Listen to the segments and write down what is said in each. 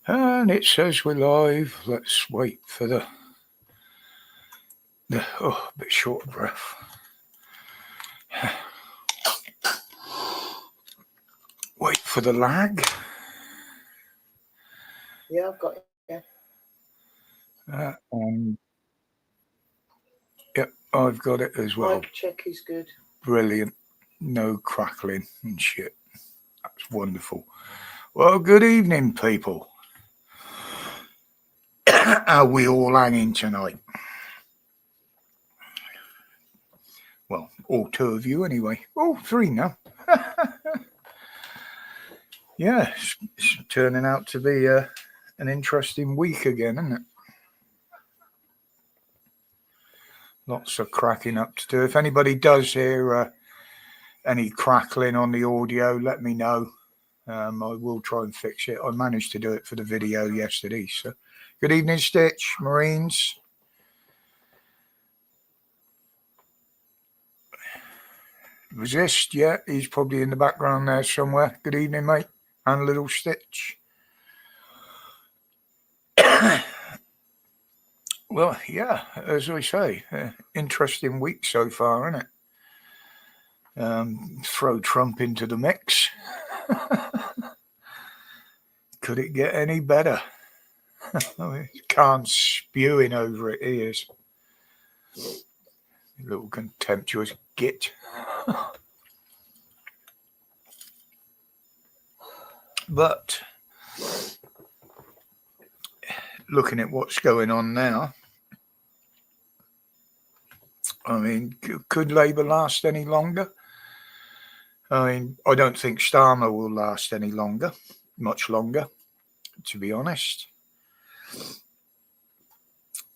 And it says we're live. Let's wait for the a bit short of breath. Wait for the lag. Yeah, I've got it. Yep, I've got it as well. Mic check is good. Brilliant. No crackling and shit. That's wonderful. Well, good evening, people. Are we all hanging tonight? Well, all two of you anyway. Oh, three now. Yeah, it's turning out to be an interesting week again, isn't it? Lots of cracking up to do. If anybody does hear any crackling on the audio, let me know. I will try and fix it. I managed to do it for the video yesterday. So, good evening, Stitch, Marines. Resist, yeah, he's probably in the background there somewhere. Good evening, mate. And little Stitch. Well, yeah, as I say, interesting week so far, isn't it? Throw Trump into the mix. Could it get any better? Can't spewing over it, he is. Little contemptuous git. But looking at what's going on now, I mean, could Labour last any longer? I mean, I don't think Starmer will last any longer, much longer, to be honest.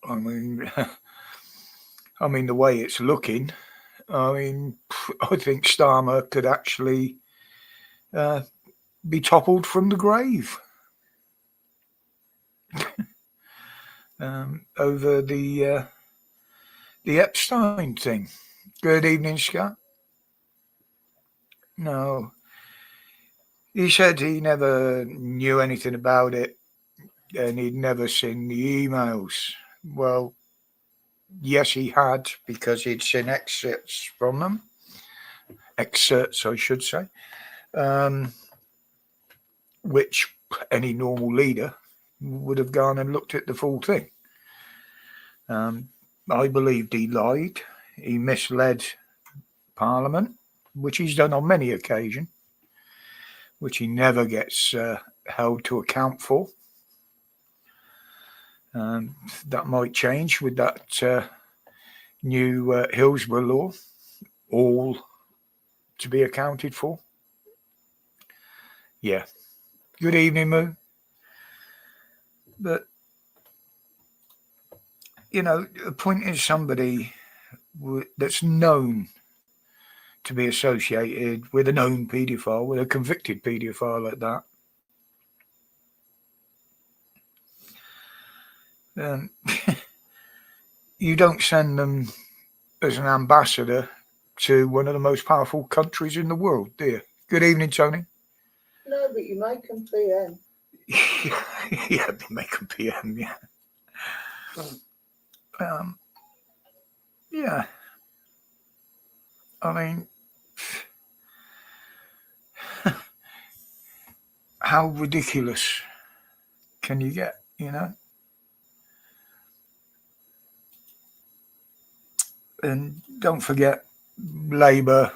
I mean, the way it's looking, I think Starmer could actually be toppled from the grave over the Epstein thing. Good evening, Scott. No, he said he never knew anything about it and he'd never seen the emails. Well, yes, he had, because he'd seen excerpts from them. Excerpts, I should say. Which any normal leader would have gone and looked at the full thing. I believed he lied. He misled Parliament, which he's done on many occasions, which he never gets held to account for. That might change with that new Hillsborough law, all to be accounted for. Yeah. Good evening, Moo. But, appointing somebody that's known to be associated with a known paedophile, with a convicted paedophile like that, you don't send them as an ambassador to one of the most powerful countries in the world, do you? Good evening, Tony. No, but you make them PM. Yeah, they make them PM, yeah. Yeah. I mean, how ridiculous can you get, And don't forget, Labour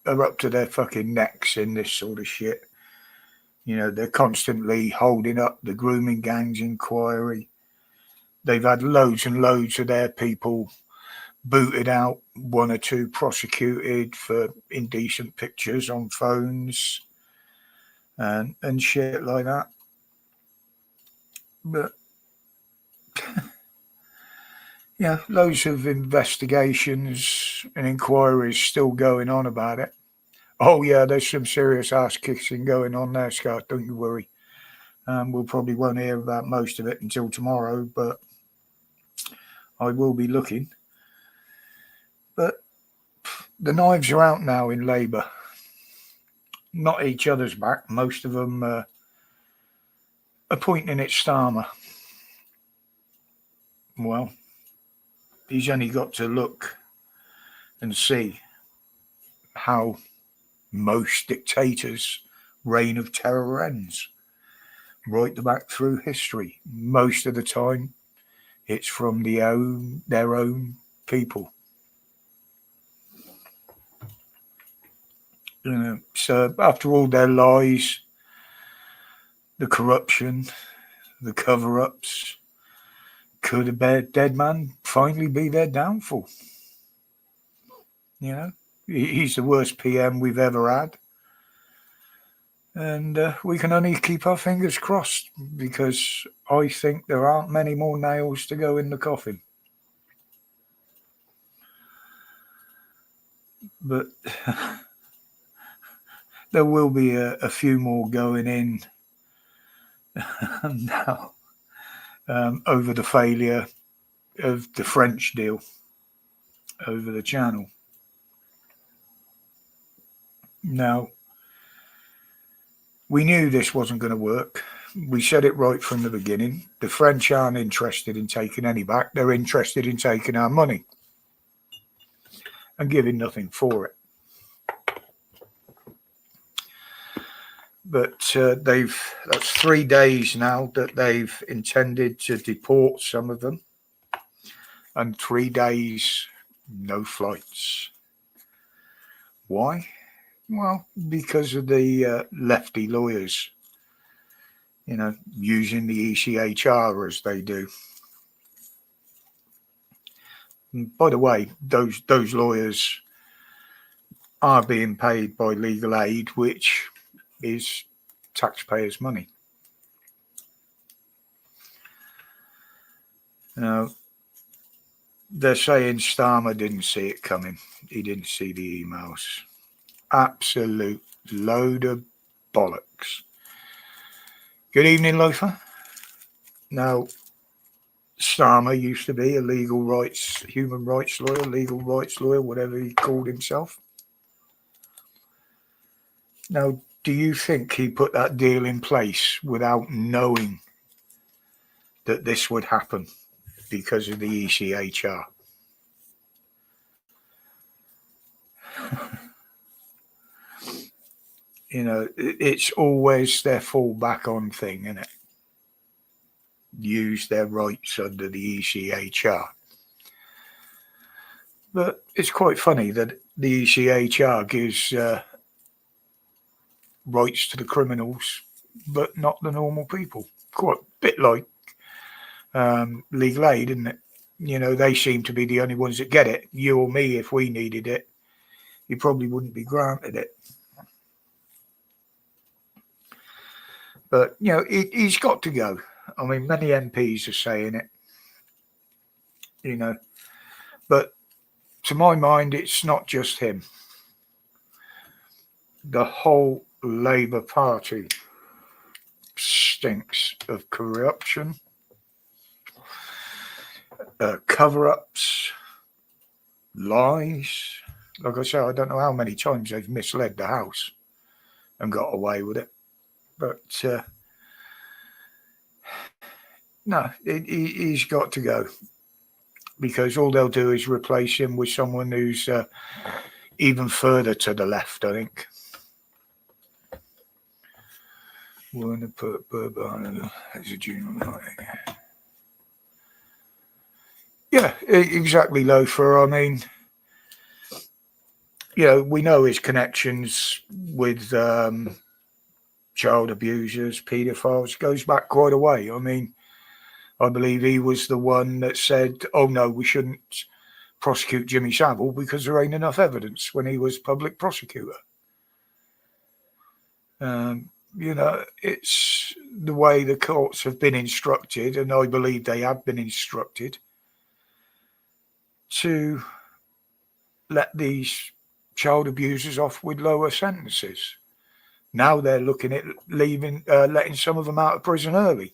are up to their fucking necks in this sort of shit. They're constantly holding up the grooming gangs inquiry. They've had loads and loads of their people booted out, one or two prosecuted for indecent pictures on phones and shit like that. But yeah, loads of investigations and inquiries still going on about it. Oh yeah, there's some serious ass kicking going on there, Scott. Don't you worry. We'll probably won't hear about most of it until tomorrow, but I will be looking. But the knives are out now in Labour. Not each other's back. Most of them appointing it Starmer. Well, he's only got to look and see how most dictators' reign of terror ends. Right back through history. Most of the time, it's from their own people. So after all their lies, the corruption, the cover-ups, could a dead man finally be their downfall? He's the worst PM we've ever had. And we can only keep our fingers crossed, because I think there aren't many more nails to go in the coffin. But there will be a few more going in now over the failure of the French deal over the Channel. Now, we knew this wasn't going to work. We said it right from the beginning. The French aren't interested in taking any back. They're interested in taking our money and giving nothing for it. But that's 3 days now that they've intended to deport some of them. And 3 days, no flights. Why? Well, because of the lefty lawyers, using the ECHR as they do. And by the way, those lawyers are being paid by legal aid, which is taxpayers' money. Now, they're saying Starmer didn't see it coming. He didn't see the emails. Absolute load of bollocks. Good evening, Loafer. Now, Starmer used to be a human rights lawyer, whatever he called himself. Now, do you think he put that deal in place without knowing that this would happen because of the ECHR? It's always their fallback on thing, isn't it? Use their rights under the ECHR. But it's quite funny that the ECHR gives rights to the criminals, but not the normal people. Quite a bit like legal aid, isn't it? They seem to be the only ones that get it. You or me, if we needed it, you probably wouldn't be granted it. But, he's got to go. I mean, many MPs are saying it, But to my mind, it's not just him. The whole Labour Party stinks of corruption, cover-ups, lies. Like I say, I don't know how many times they've misled the House and got away with it. But no, he's got to go, because all they'll do is replace him with someone who's even further to the left, I think. We're going to put Bourbon as a junior. Yeah, exactly, Loafer. I mean, we know his connections with child abusers, paedophiles, goes back quite a way. I mean, I believe he was the one that said, oh no, we shouldn't prosecute Jimmy Savile because there ain't enough evidence, when he was public prosecutor. It's the way the courts have been instructed, and I believe they have been instructed to let these child abusers off with lower sentences. Now they're looking at letting some of them out of prison early.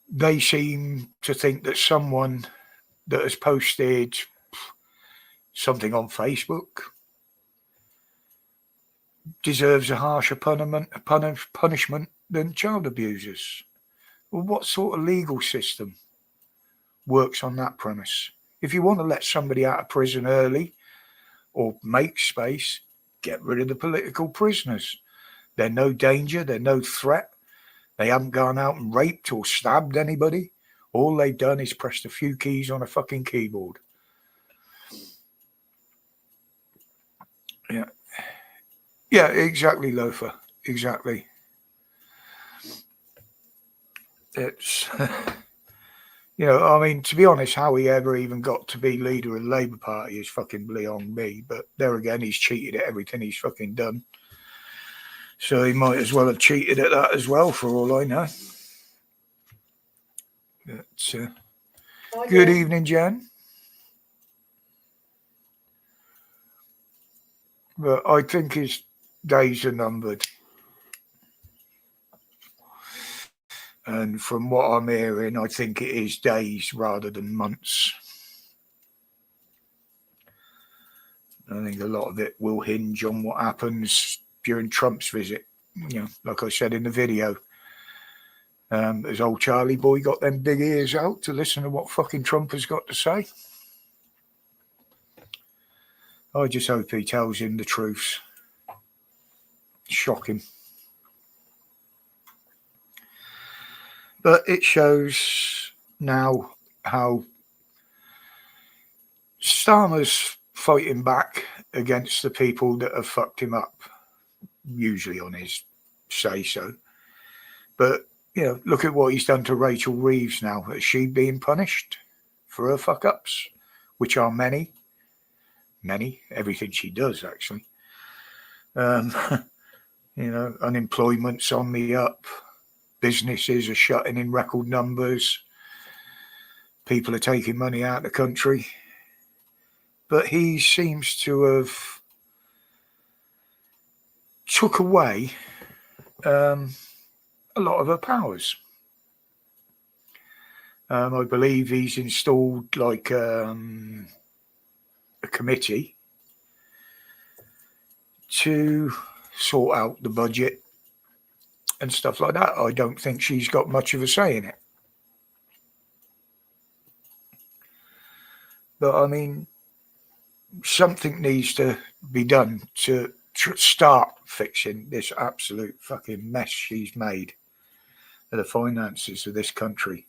They seem to think that someone that has posted something on Facebook deserves a harsher punishment than child abusers. Well, what sort of legal system works on that premise? If you want to let somebody out of prison early or make space, get rid of the political prisoners. They're no danger, they're no threat. They haven't gone out and raped or stabbed anybody. All they've done is pressed a few keys on a fucking keyboard. Yeah. Yeah, exactly, Loafer. Exactly. It's, I mean, to be honest, how he ever even got to be leader of the Labour Party is fucking beyond me. But there again, he's cheated at everything he's fucking done. So he might as well have cheated at that as well, for all I know. But, good evening, Jen. But I think his days are numbered. And from what I'm hearing, I think it is days rather than months. I think a lot of it will hinge on what happens during Trump's visit. Like I said in the video, as old Charlie boy got them big ears out to listen to what fucking Trump has got to say. I just hope he tells him the truth. Shock him. But it shows now how Starmer's fighting back against the people that have fucked him up, usually on his say-so. But, look at what he's done to Rachel Reeves now. Is she being punished for her fuck-ups, which are many? Many. Everything she does, actually. Unemployment's on the up. Businesses are shutting in record numbers. People are taking money out of the country. But he seems to have took away a lot of her powers. I believe he's installed like a committee to sort out the budget and stuff like that. I don't think she's got much of a say in it. But I mean, something needs to be done to start fixing this absolute fucking mess she's made of the finances of this country.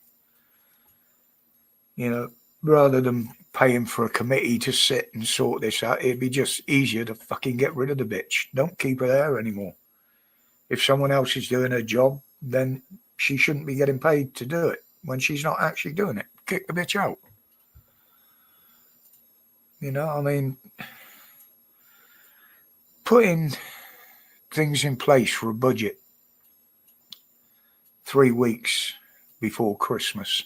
Rather than paying for a committee to sit and sort this out, it'd be just easier to fucking get rid of the bitch. Don't keep her there anymore. If someone else is doing her job, then she shouldn't be getting paid to do it when she's not actually doing it. Kick the bitch out. I mean, putting things in place for a budget 3 weeks before Christmas.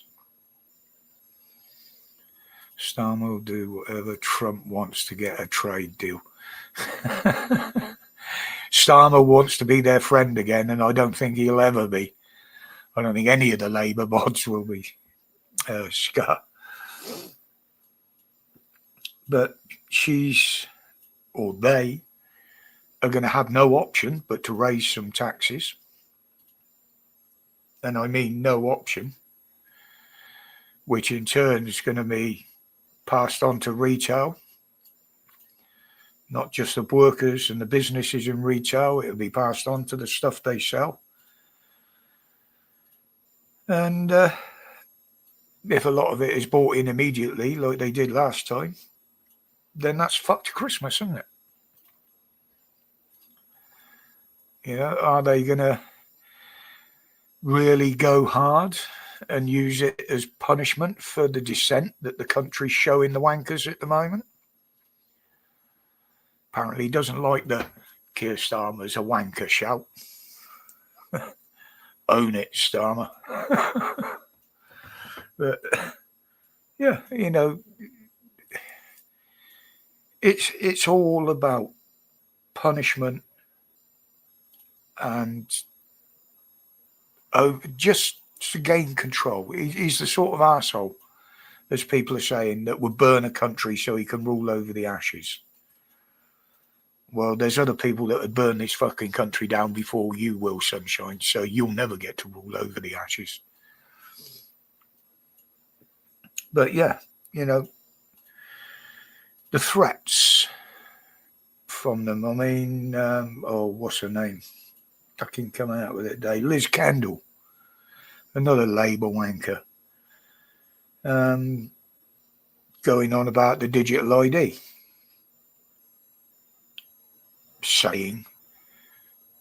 Starmer will do whatever Trump wants to get a trade deal. Starmer wants to be their friend again, and I don't think he'll ever be. I don't think any of the Labour mods will be. Scott. But they are going to have no option but to raise some taxes. And I mean no option, which in turn is going to be passed on to retail. Not just the workers and the businesses in retail, it'll be passed on to the stuff they sell. And if a lot of it is bought in immediately, like they did last time, then that's fucked Christmas, isn't it? Are they going to really go hard and use it as punishment for the dissent that the country's showing the wankers at the moment? Apparently he doesn't like the Keir Starmer's a wanker shout. Own it, Starmer. But, yeah, it's all about punishment and just to gain control. He's the sort of arsehole, as people are saying, that would burn a country so he can rule over the ashes. Well, there's other people that would burn this fucking country down before you will, sunshine, so you'll never get to rule over the ashes. But yeah, you know, the threats from them, I mean, what's her name? Fucking come out with it today. Liz Kendall, another Labour wanker, going on about the digital ID, saying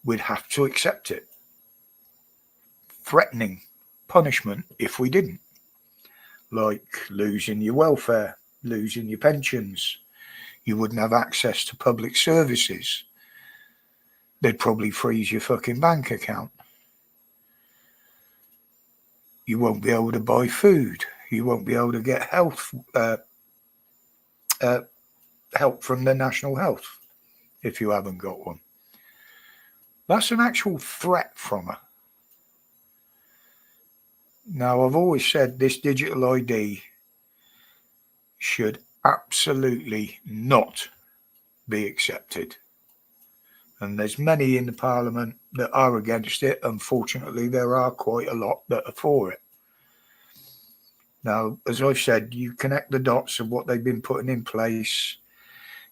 we'd have to accept it, threatening punishment if we didn't, like losing your welfare, losing your pensions, you wouldn't have access to public services, they'd probably freeze your fucking bank account, you won't be able to buy food, you won't be able to get health help from the National Health if you haven't got one. That's an actual threat from her. Now, I've always said this digital ID should absolutely not be accepted. And there's many in the Parliament that are against it. Unfortunately, there are quite a lot that are for it. Now, as I've said, you connect the dots of what they've been putting in place.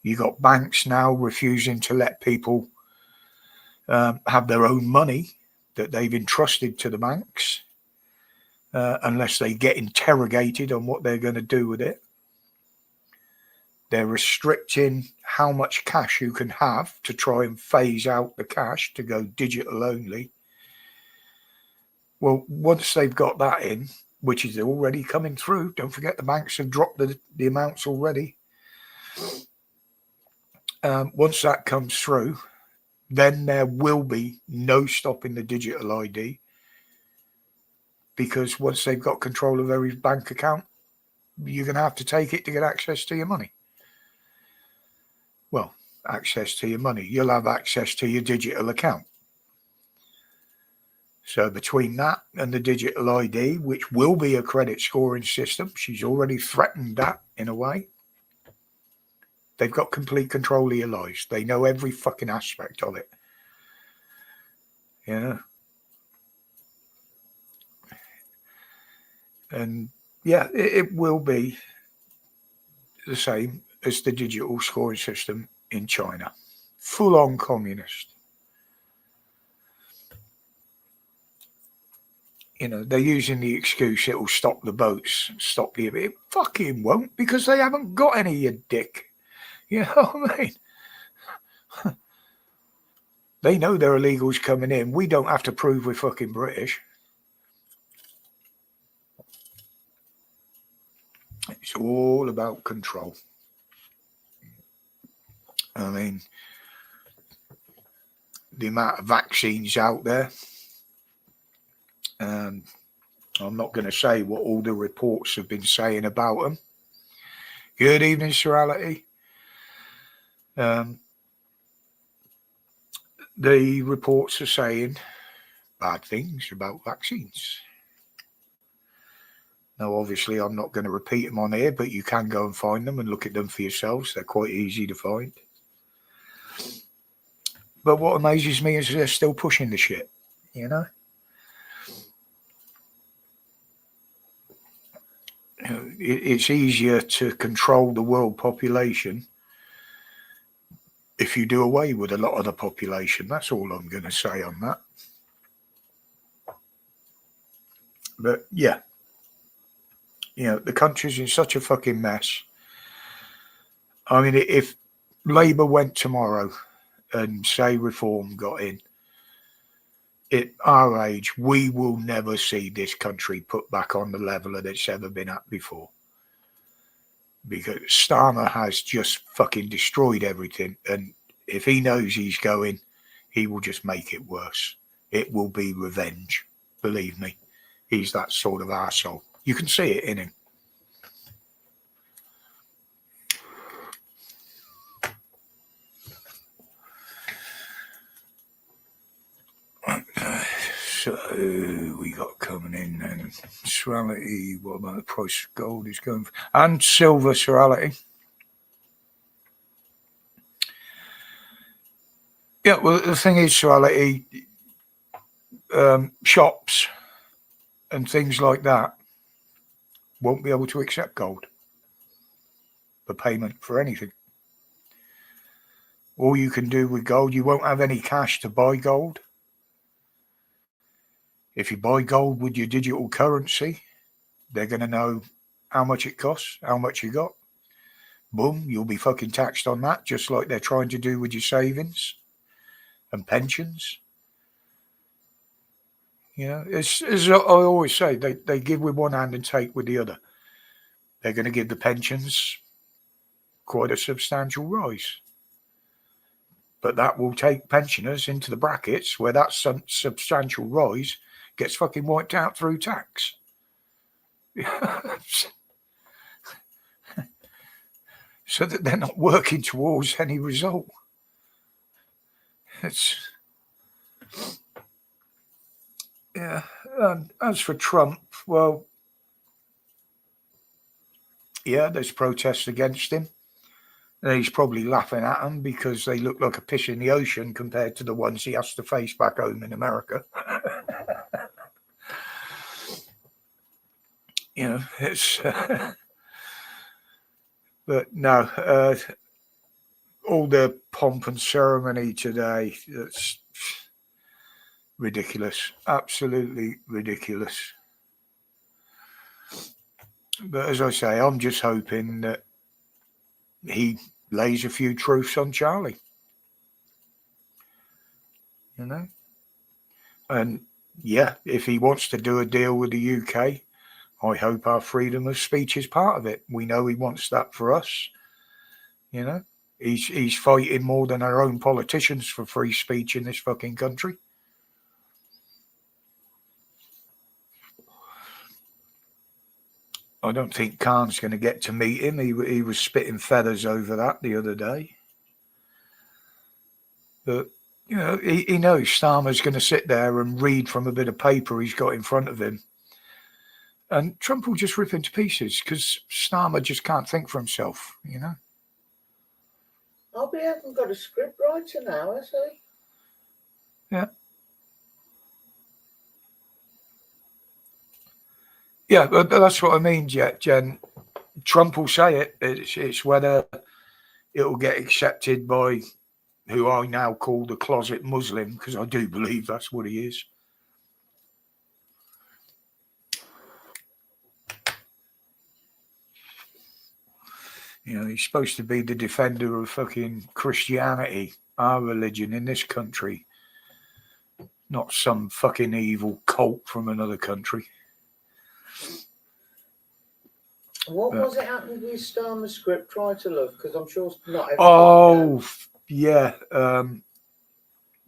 You got banks now refusing to let people have their own money that they've entrusted to the banks unless they get interrogated on what they're going to do with it. They're restricting how much cash you can have to try and phase out the cash to go digital only. Well, once they've got that in, which is already coming through, don't forget the banks have dropped the amounts already. Once that comes through, then there will be no stopping the digital ID, because once they've got control of every bank account, you're going to have to take it to get access to your money. Well, access to your money. You'll have access to your digital account. So between that and the digital ID, which will be a credit scoring system, she's already threatened that in a way. They've got complete control of your lives. They know every fucking aspect of it. Yeah. And yeah, it will be the same as the digital scoring system in China. Full-on communist. You know, they're using the excuse it will stop the boats, stop the... It fucking won't, because they haven't got any, you dick. You know what I mean? They know there are illegals coming in. We don't have to prove we're fucking British. It's all about control. I mean, the amount of vaccines out there, I'm not going to say what all the reports have been saying about them. Good evening, Serality. The reports are saying bad things about vaccines. Now, obviously, I'm not going to repeat them on here, but you can go and find them and look at them for yourselves. They're quite easy to find. But what amazes me is they're still pushing the shit, you know? It's easier to control the world population if you do away with a lot of the population. That's all I'm going to say on that. But yeah, you know, the country's in such a fucking mess. I mean, if Labour went tomorrow and say Reform got in, at our age, we will never see this country put back on the level that it's ever been at before. Because Starmer has just fucking destroyed everything. And if he knows he's going, he will just make it worse. It will be revenge. Believe me. He's that sort of arsehole. You can see it in him. So we got coming in and Serality, what about the price of gold is going for? And silver, Serality. Yeah, well, the thing is, Swality, shops and things like that won't be able to accept gold for payment for anything. All you can do with gold, you won't have any cash to buy gold. If you buy gold with your digital currency, they're going to know how much it costs, how much you got. Boom, you'll be fucking taxed on that, just like they're trying to do with your savings and pensions. You know, it's, as I always say, they give with one hand and take with the other. They're going to give the pensions quite a substantial rise. But that will take pensioners into the brackets where that substantial rise gets fucking wiped out through tax. So that they're not working towards any result. It's, yeah. As for Trump, well, yeah, there's protests against him. And he's probably laughing at them because they look like a fish in the ocean compared to the ones he has to face back home in America. You know, it's... but no, all the pomp and ceremony today, that's ridiculous. Absolutely ridiculous. But as I say, I'm just hoping that he lays a few truths on Charlie. You know? And yeah, if he wants to do a deal with the UK, I hope our freedom of speech is part of it. We know he wants that for us. You know? He's fighting more than our own politicians for free speech in this fucking country. I don't think Khan's going to get to meet him. He was spitting feathers over that the other day. But, you know, he knows Starmer's going to sit there and read from a bit of paper he's got in front of him. And Trump will just rip into pieces because Starmer just can't think for himself, you know. He hasn't got a script writer now, has he? Yeah. Yeah, but that's what I mean, Jen. Trump will say it. It's whether it will get accepted by who I now call the closet Muslim, because I do believe that's what he is. You know, he's supposed to be the defender of fucking Christianity, our religion in this country, not some fucking evil cult from another country. What was it happened with Starmer's script writer, love? Because I'm sure not everybody. Oh, yeah.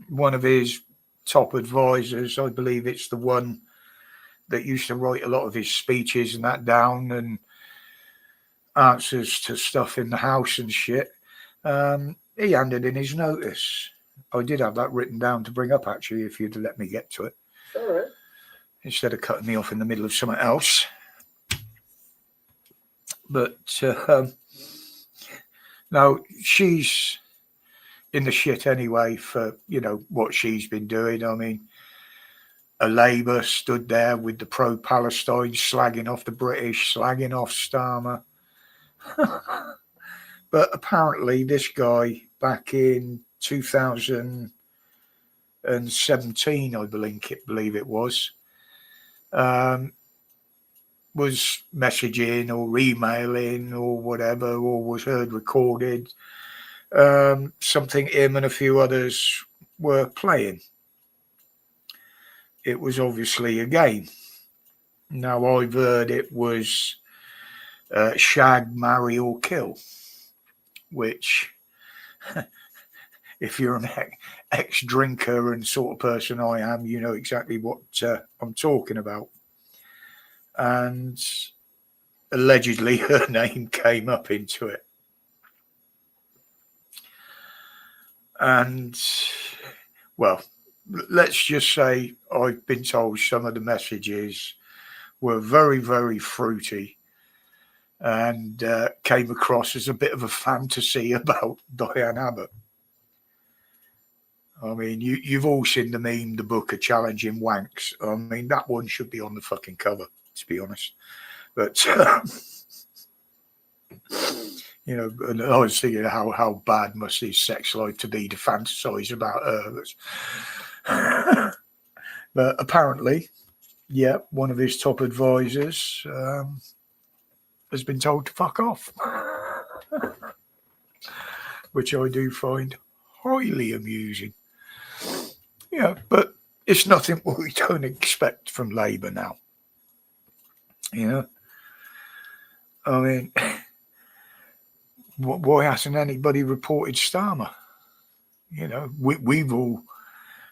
One of his top advisors, I believe it's the one that used to write a lot of his speeches and that down and answers to stuff in the house and shit. He handed in his notice. I did have that written down to bring up, actually, if you'd let me get to it. Sorry. Instead of cutting me off in the middle of something else. But now she's in the shit anyway for, you know, what she's been doing. I mean, a Labour stood there with the pro-Palestine, slagging off the British, slagging off Starmer. But apparently this guy back in 2017, I believe it was messaging or emailing or whatever, or was heard recorded, something him and a few others were playing. It was obviously a game. Now I've heard it was shag, marry or kill, which if you're an ex-drinker and sort of person I am, you know exactly what I'm talking about. And allegedly her name came up into it. And, well, let's just say I've been told some of the messages were very, very fruity and came across as a bit of a fantasy about Diane Abbott. I mean, you've all seen the meme, the book of challenging wanks. I mean, that one should be on the fucking cover, to be honest. But, you know, and I was thinking how bad must his sex life to be to fantasize about her. But apparently, yeah, one of his top advisors has been told to fuck off, which I do find highly amusing. Yeah, but it's nothing we don't expect from Labour now. You know, I mean, why hasn't anybody reported Starmer? You know, we've all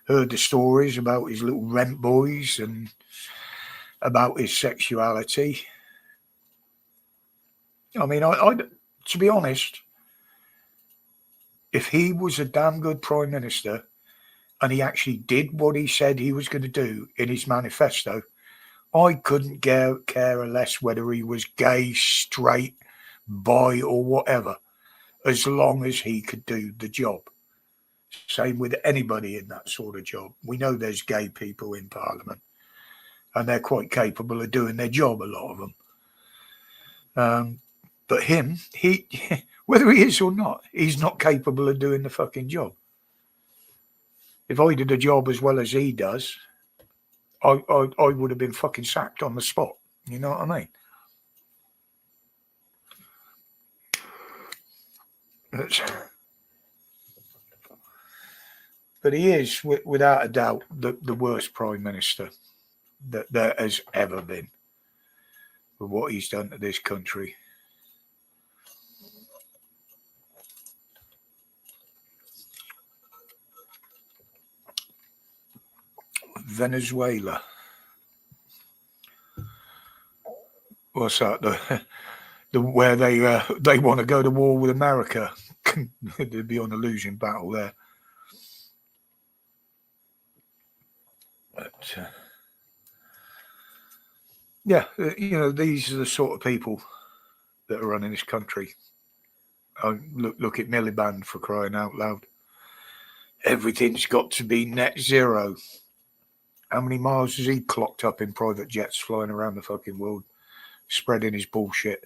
heard the stories about his little rent boys and about his sexuality. I mean, I to be honest, if he was a damn good prime minister and he actually did what he said he was going to do in his manifesto, I couldn't care less whether he was gay, straight, bi, or whatever, as long as he could do the job. Same with anybody in that sort of job. We know there's gay people in Parliament, and they're quite capable of doing their job, a lot of them. But him, whether he is or not, he's not capable of doing the fucking job. If I did a job as well as he does, I would have been fucking sacked on the spot. You know what I mean? But he is, without a doubt, the worst prime minister that there has ever been with what he's done to this country. Venezuela. What's that? The where they want to go to war with America. They'd be on a losing battle there. But yeah, you know, these are the sort of people that are running this country. Look at Miliband, for crying out loud. Everything's got to be net zero. How many miles has he clocked up in private jets flying around the fucking world, spreading his bullshit?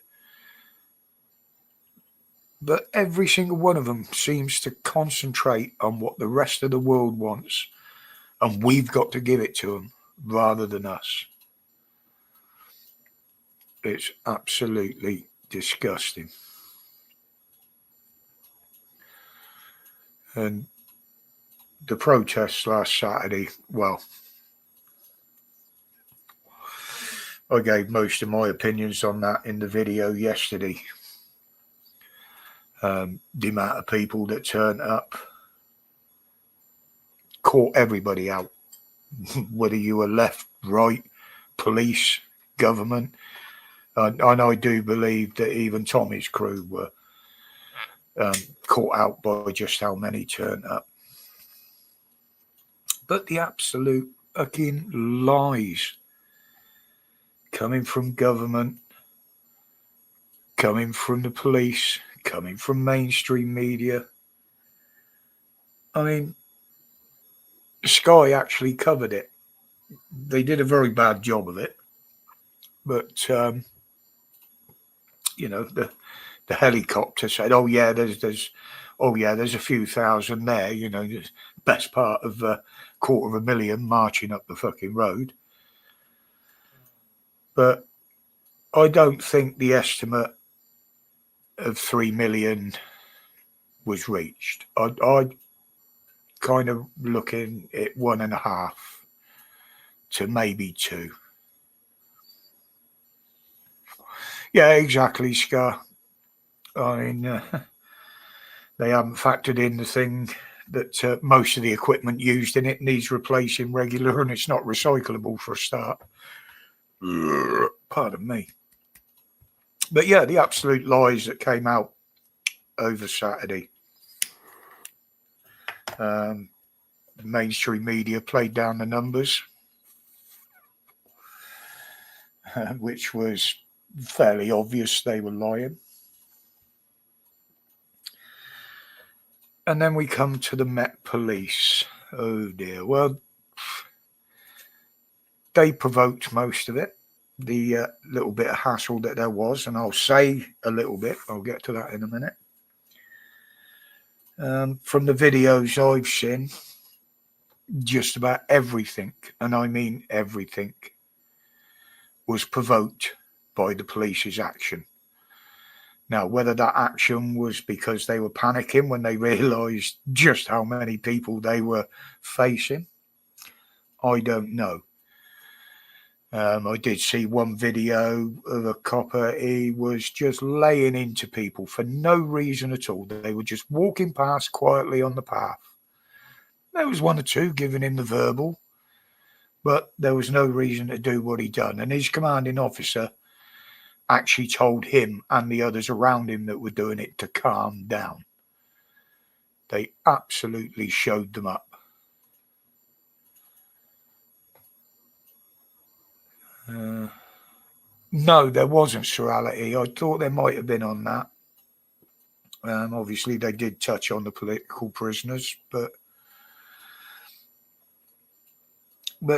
But every single one of them seems to concentrate on what the rest of the world wants, and we've got to give it to them rather than us. It's absolutely disgusting. And the protests last Saturday, well, I gave most of my opinions on that in the video yesterday. The amount of people that turned up caught everybody out, whether you were left, right, police, government. And I do believe that even Tommy's crew were caught out by just how many turned up. But the absolute fucking lies coming from government, coming from the police, coming from mainstream media. I mean, Sky actually covered it. They did a very bad job of it. But, you know, the helicopter said, oh, yeah, there's a few thousand there, you know, the best part of 250,000 marching up the fucking road. But I don't think the estimate of 3 million was reached. I'd kind of looking at 1.5 to maybe 2. Yeah, exactly, Scar. I mean, they haven't factored in the thing that most of the equipment used in it needs replacing regular, and it's not recyclable for a start. Pardon me. But yeah, the absolute lies that came out over Saturday. Mainstream media played down the numbers, which was fairly obvious they were lying. And then we come to the Met Police. Oh dear. Well, they provoked most of it. The little bit of hassle that there was, and I'll say a little bit. I'll get to that in a minute. From the videos I've seen, just about everything, and I mean everything, was provoked by the police's action. Now, whether that action was because they were panicking when they realised just how many people they were facing, I don't know. I did see one video of a copper. He was just laying into people for no reason at all. They were just walking past quietly on the path. There was one or two giving him the verbal, but there was no reason to do what he done. And his commanding officer actually told him and the others around him that were doing it to calm down. They absolutely showed them up. No, there wasn't serality. I thought there might have been on that. Obviously, they did touch on the political prisoners, but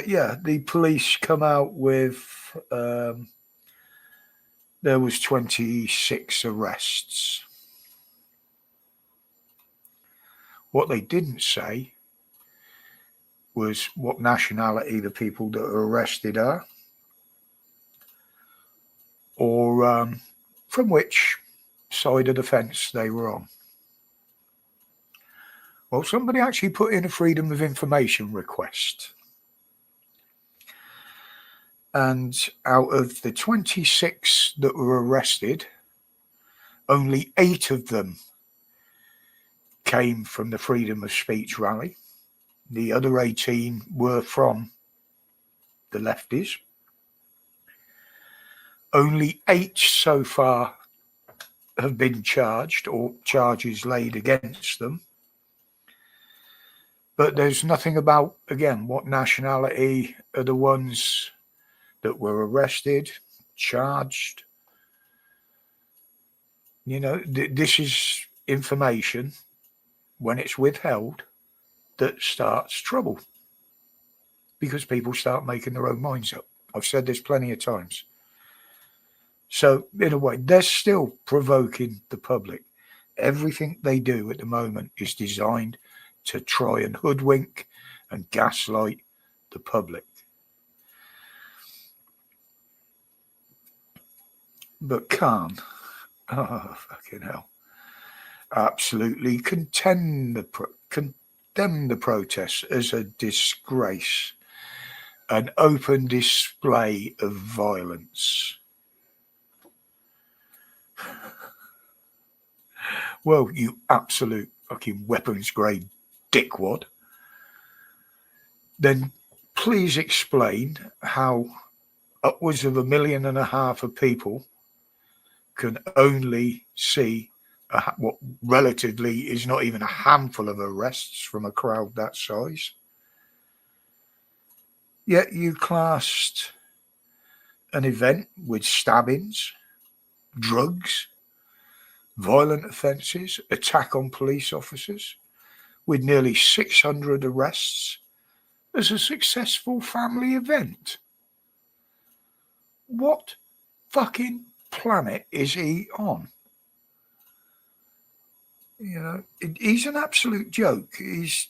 yeah, the police come out with there was 26 arrests. What they didn't say was what nationality the people that are arrested are, or from which side of the fence they were on. Well, somebody actually put in a Freedom of Information request. And out of the 26 that were arrested, only 8 of them came from the Freedom of Speech rally. The other 18 were from the lefties. Only 8 so far have been charged, or charges laid against them. But there's nothing about, again, what nationality are the ones that were arrested, charged. You know, this is information, when it's withheld, that starts trouble, because people start making their own minds up. I've said this plenty of times. So, in a way, they're still provoking the public. Everything they do at the moment is designed to try and hoodwink and gaslight the public. But Khan, oh, fucking hell, absolutely condemn the protests as a disgrace, an open display of violence. Well, you absolute fucking weapons-grade dickwad. Then please explain how upwards of 1.5 million of people can only see what relatively is not even a handful of arrests from a crowd that size. Yet you classed an event with stabbings, drugs, violent offences, attack on police officers, with nearly 600 arrests, as a successful family event. What fucking planet is he on? You know, he's an absolute joke. He's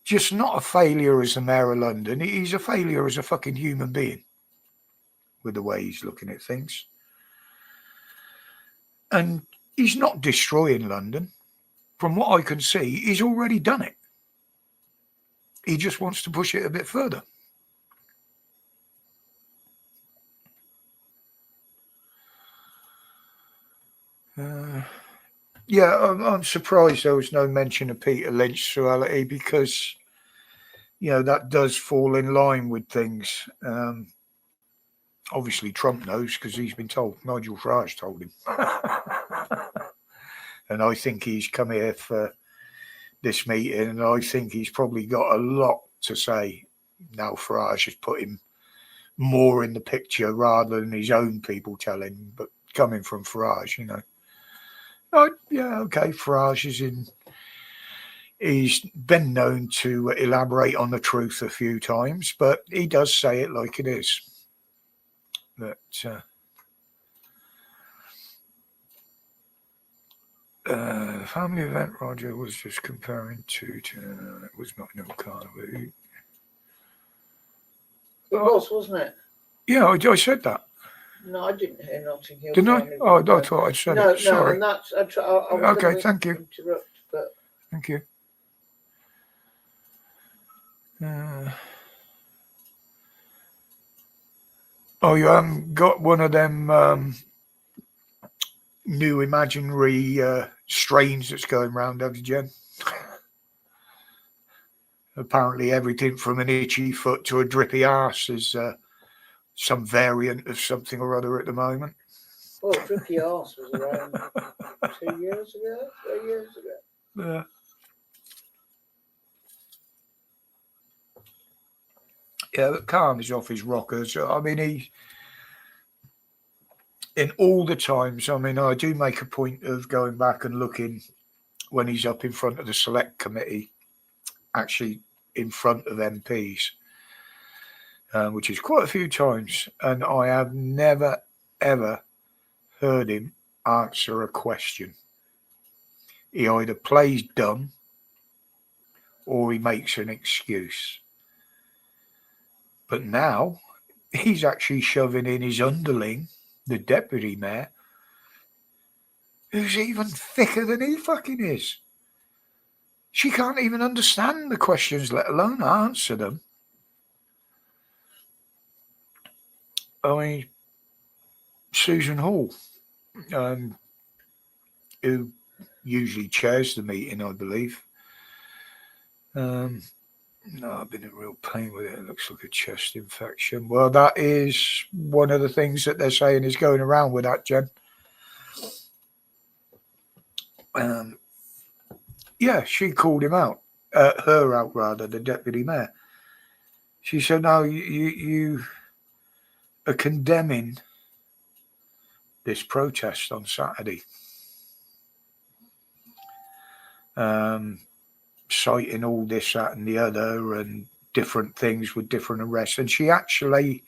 just not a failure as the mayor of London. He's a failure as a fucking human being, with the way he's looking at things. And he's not destroying London. From what I can see, he's already done it. He just wants to push it a bit further. Yeah, I'm surprised there was no mention of Peter Lynch's reality, because, you know, that does fall in line with things. Obviously, Trump knows, because he's been told. Nigel Farage told him. And I think he's come here for this meeting, and I think he's probably got a lot to say. Now Farage has put him more in the picture rather than his own people tell him, but coming from Farage, you know. Yeah, okay, Farage is in, He's been known to elaborate on the truth a few times, but he does say it like it is. That family event Roger was just comparing to it was not no carnival. It was, wasn't it? Yeah, I said that. No, I didn't hear Notting Hill. Didn't I? Carnival, Oh, I no. thought I said No, it. Sorry. and that's I was Okay, gonna thank you. interrupt, but Thank you. Oh, you haven't got one of them new imaginary strains that's going round, have you, Jen? Apparently, everything from an itchy foot to a drippy arse is some variant of something or other at the moment. well, drippy arse was around 2 years ago, 3 years ago. Yeah, but Khan is off his rockers. I mean, he in all the times. I mean, I do make a point of going back and looking when he's up in front of the select committee, actually in front of MPs, which is quite a few times, and I have never ever heard him answer a question. He either plays dumb or he makes an excuse. But now he's actually shoving in his underling, the deputy mayor, who's even thicker than he fucking is. She can't even understand the questions, let alone answer them. I mean, Susan Hall, who usually chairs the meeting, I believe. No, I've been in real pain with it. It looks like a chest infection. Well, that is one of the things that they're saying is going around with that, Jen. Yeah, she called him out, her out rather, the deputy mayor. She said, "No, you are condemning this protest on Saturday, citing all this, that, and the other, and different things with different arrests." And she actually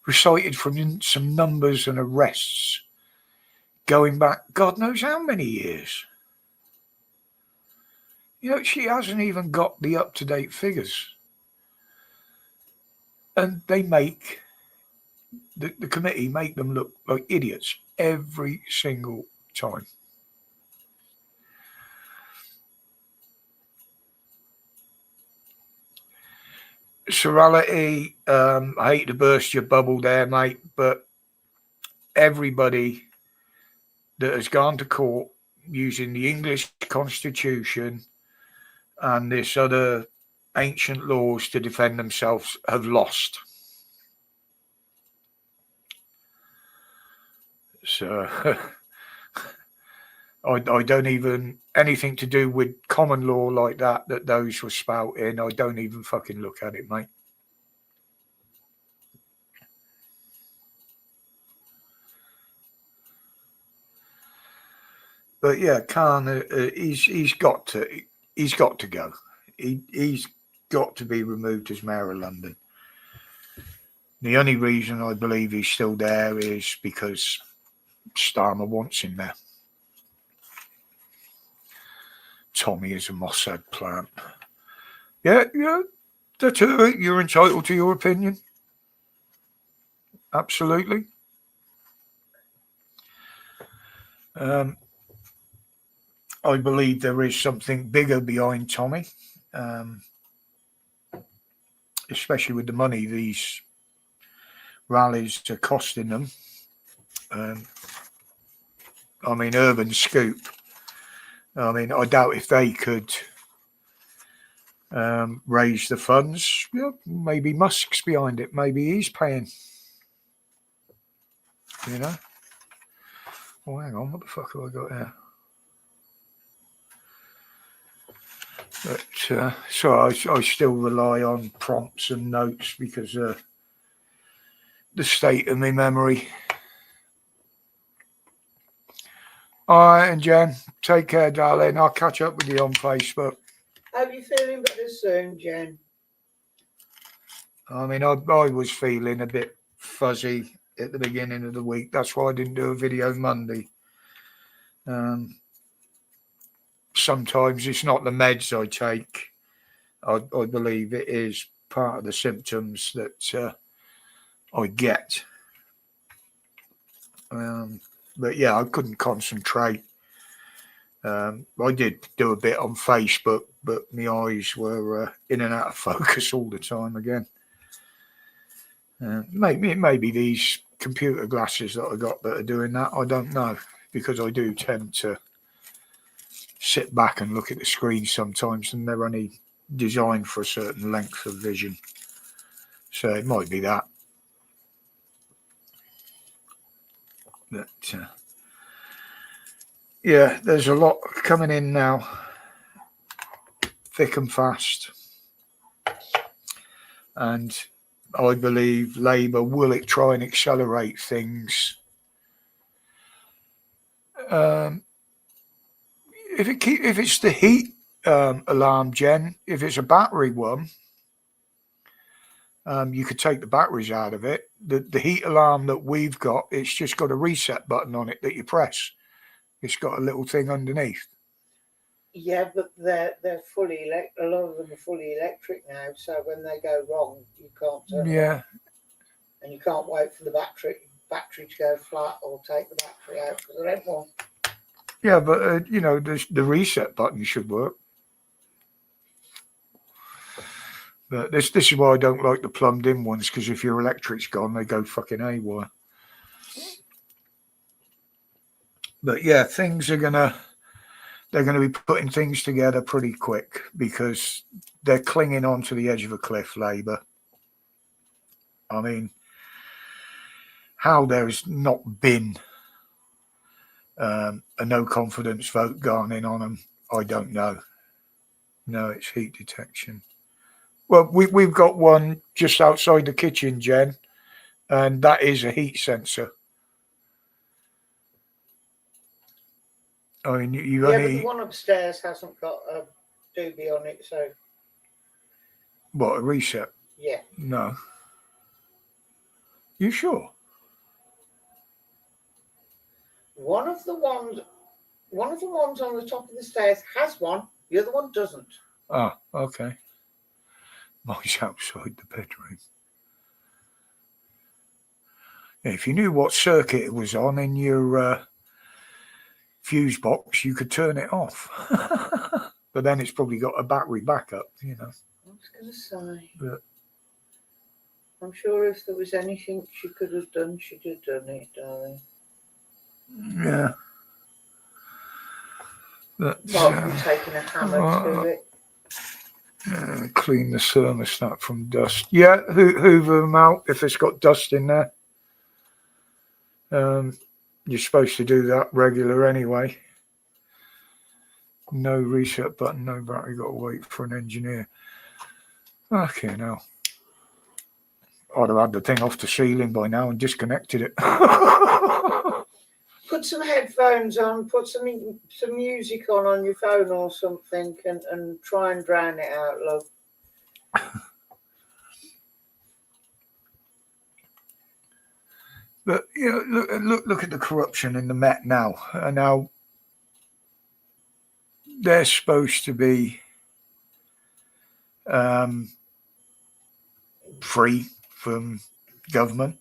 recited from some numbers and arrests going back God knows how many years. You know, she hasn't even got the up-to-date figures. And they make, the committee make them look like idiots every single time. Sorality, I hate to burst your bubble there, mate, but everybody that has gone to court using the English Constitution and this other ancient laws to defend themselves have lost. So I don't even, anything to do with common law like that those were spouting, I don't even fucking look at it, mate. But yeah, Khan, he's got to go. He's got to be removed as mayor of London. The only reason I believe he's still there is because Starmer wants him there. Tommy is a Mossad plant. Yeah, that's all right. You're entitled to your opinion. Absolutely. I believe there is something bigger behind Tommy, especially with the money these rallies are costing them. I mean, Urban Scoop. I mean, I doubt if they could raise the funds. Yeah, maybe Musk's behind it. Maybe he's paying. You know? Oh, hang on. What the fuck have I got here? But so I still rely on prompts and notes because the state of my memory. All right, and Jen, take care, darling. I'll catch up with you on Facebook. Hope you're feeling better soon, Jen. I mean, I was feeling a bit fuzzy at the beginning of the week. That's why I didn't do a video Monday. Sometimes it's not the meds I take. I believe it is part of the symptoms that I get. But yeah, I couldn't concentrate. I did do a bit on Facebook, but my eyes were in and out of focus all the time again. Maybe these computer glasses that I got that are doing that. I don't know, because I do tend to sit back and look at the screen sometimes, and they're only designed for a certain length of vision. So it might be that. But yeah, there's a lot coming in now, thick and fast. And I believe Labour will try and accelerate things. If it's the heat alarm, Jen, if it's a battery one, you could take the batteries out of it. The heat alarm that we've got, it's just got a reset button on it that you press. It's got a little thing underneath. Yeah, but they're fully a lot of them are fully electric now. So when they go wrong, you can't turn them off, and you can't wait for the battery to go flat or take the battery out because they don't want. Yeah, but the reset button should work. But this is why I don't like the plumbed-in ones, because if your electric's gone, they go fucking haywire. But yeah, they're gonna be putting things together pretty quick, because they're clinging on to the edge of a cliff, Labour. I mean, how there's not been a no confidence vote gone in on them, I don't know. No, it's heat detection. Well, we've got one just outside the kitchen, Jen, and that is a heat sensor. I mean, you Yeah, only... but the one upstairs hasn't got a doobie on it, so... What, a reset? Yeah. No. You sure? One of the ones on the top of the stairs has one. The other one doesn't. Ah, okay. Mine's outside the bedroom. Yeah, if you knew what circuit it was on in your fuse box, you could turn it off. But then it's probably got a battery backup, I was going to say. But I'm sure if there was anything she could have done, she'd have done it, darling. Yeah. But, apart from taking a hammer to it. Clean the thermostat from dust. Yeah, hoover them out if it's got dust in there. You're supposed to do that regular anyway. No reset button, no battery, got to wait for an engineer. Okay, now. I'd have had the thing off the ceiling by now and disconnected it. Put some headphones on, put some music on your phone or something, and try and drown it out, love. But look at the corruption in the Met now. Now they're supposed to be free from government,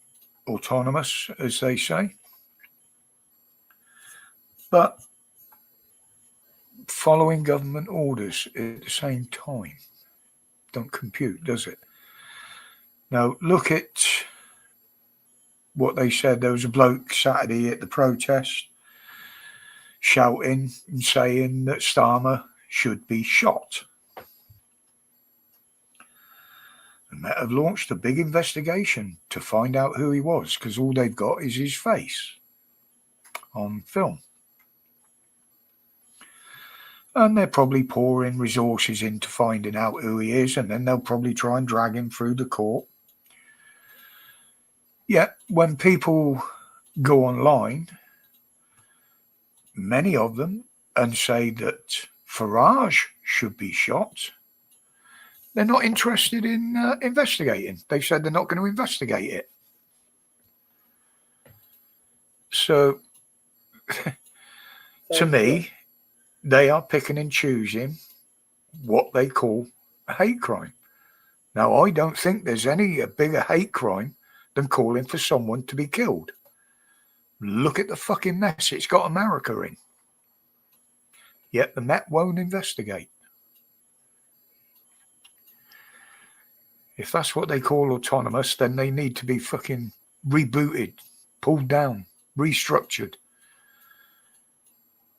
autonomous, as they say. But following government orders at the same time don't compute, does it? Now, look at what they said. There was a bloke Saturday at the protest shouting and saying that Starmer should be shot. The Met have launched a big investigation to find out who he was, because all they've got is his face on film. And they're probably pouring resources into finding out who he is, and then they'll probably try and drag him through the court. Yet, when people go online, many of them, and say that Farage should be shot, they're not interested in investigating. They said they're not going to investigate it. So, to me, they are picking and choosing what they call a hate crime. Now, I don't think there's any bigger hate crime than calling for someone to be killed. Look at the fucking mess it's got America in. Yet the Met won't investigate. If that's what they call autonomous, then they need to be fucking rebooted, pulled down, restructured.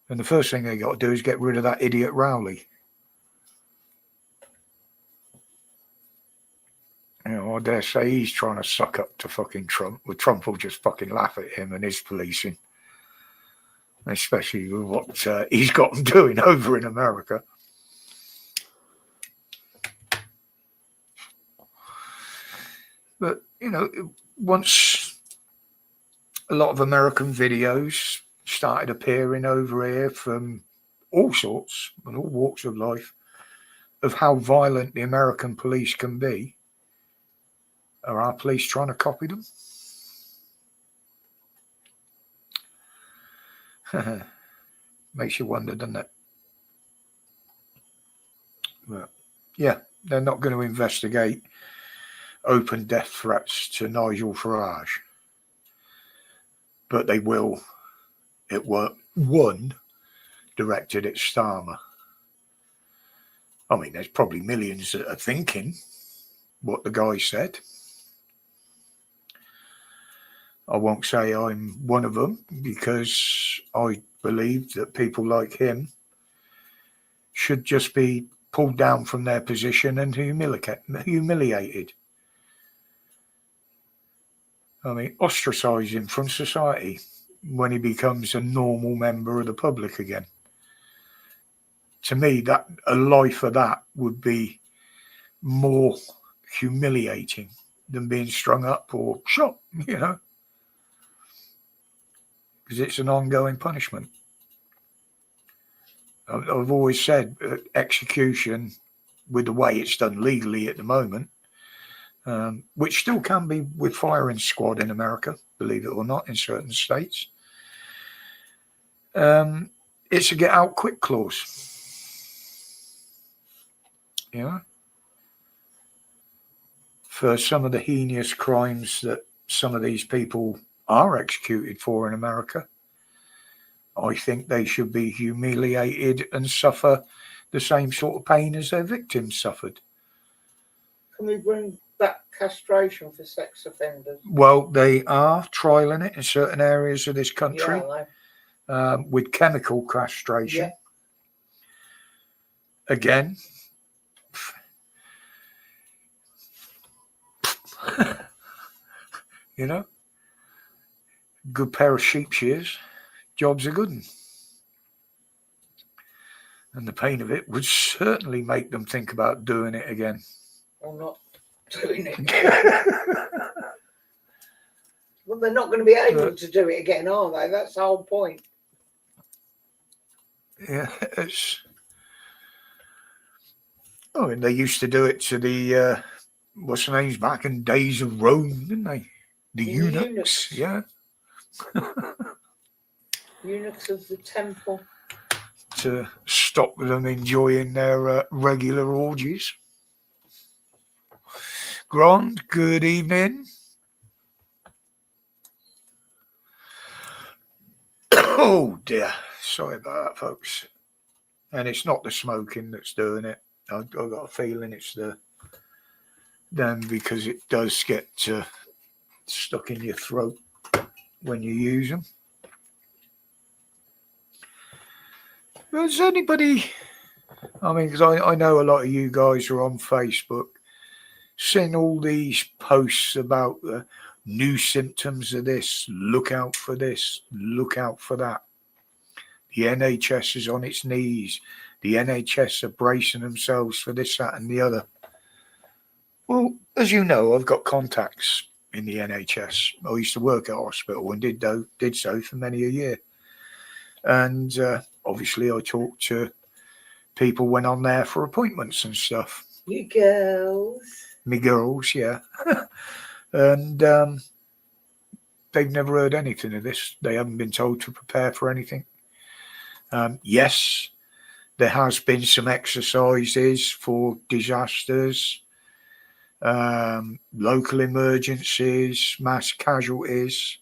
And the first thing they got to do is get rid of that idiot Rowley. You know, I dare say he's trying to suck up to fucking Trump. Well, Trump will just fucking laugh at him and his policing. Especially with what he's got them doing over in America. But, you know, once a lot of American videos started appearing over here from all sorts and all walks of life of how violent the American police can be, are our police trying to copy them? Makes you wonder, doesn't it? But, yeah, they're not going to investigate open death threats to Nigel Farage. But they will, it were one directed at Starmer. I mean, there's probably millions that are thinking what the guy said. I won't say I'm one of them, because I believe that people like him should just be pulled down from their position and humiliated. I mean, ostracize him from society when he becomes a normal member of the public again. To me, that a life of that would be more humiliating than being strung up or shot, you know, because it's an ongoing punishment. I've always said execution, with the way it's done legally at the moment, which still can be with firing squad in America, believe it or not, in certain states. It's a get out quick clause. You know? For some of the heinous crimes that some of these people are executed for in America, I think they should be humiliated and suffer the same sort of pain as their victims suffered. Can we bring back castration for sex offenders? Well, they are trialling it in certain areas of this country, with chemical castration. Yeah. Again, you know, good pair of sheep shears, job's a good one. And the pain of it would certainly make them think about doing it again. Or not doing it. Well, they're not going to be able to do it again, are they? That's the whole point. Yeah, it's... I mean, they used to do it to the, what's the names, back in days of Rome, didn't they? The eunuchs, yeah. Eunuchs of the temple. To stop them enjoying their regular orgies. Grant, good evening. Oh dear, sorry about that, folks. And it's not the smoking that's doing it. I've got a feeling it's them, because it does get stuck in your throat when you use them. Has anybody, I mean, because I know a lot of you guys are on Facebook, seeing all these posts about the new symptoms of this, look out for this, look out for that. The NHS is on its knees. The NHS are bracing themselves for this, that and the other. Well, as you know, I've got contacts in the NHS. I used to work at a hospital and did so for many a year. And obviously I talked to people when on there for appointments and stuff. You girls. Me girls, yeah. And they've never heard anything of this. They haven't been told to prepare for anything. Yes, there has been some exercises for disasters, local emergencies, mass casualties.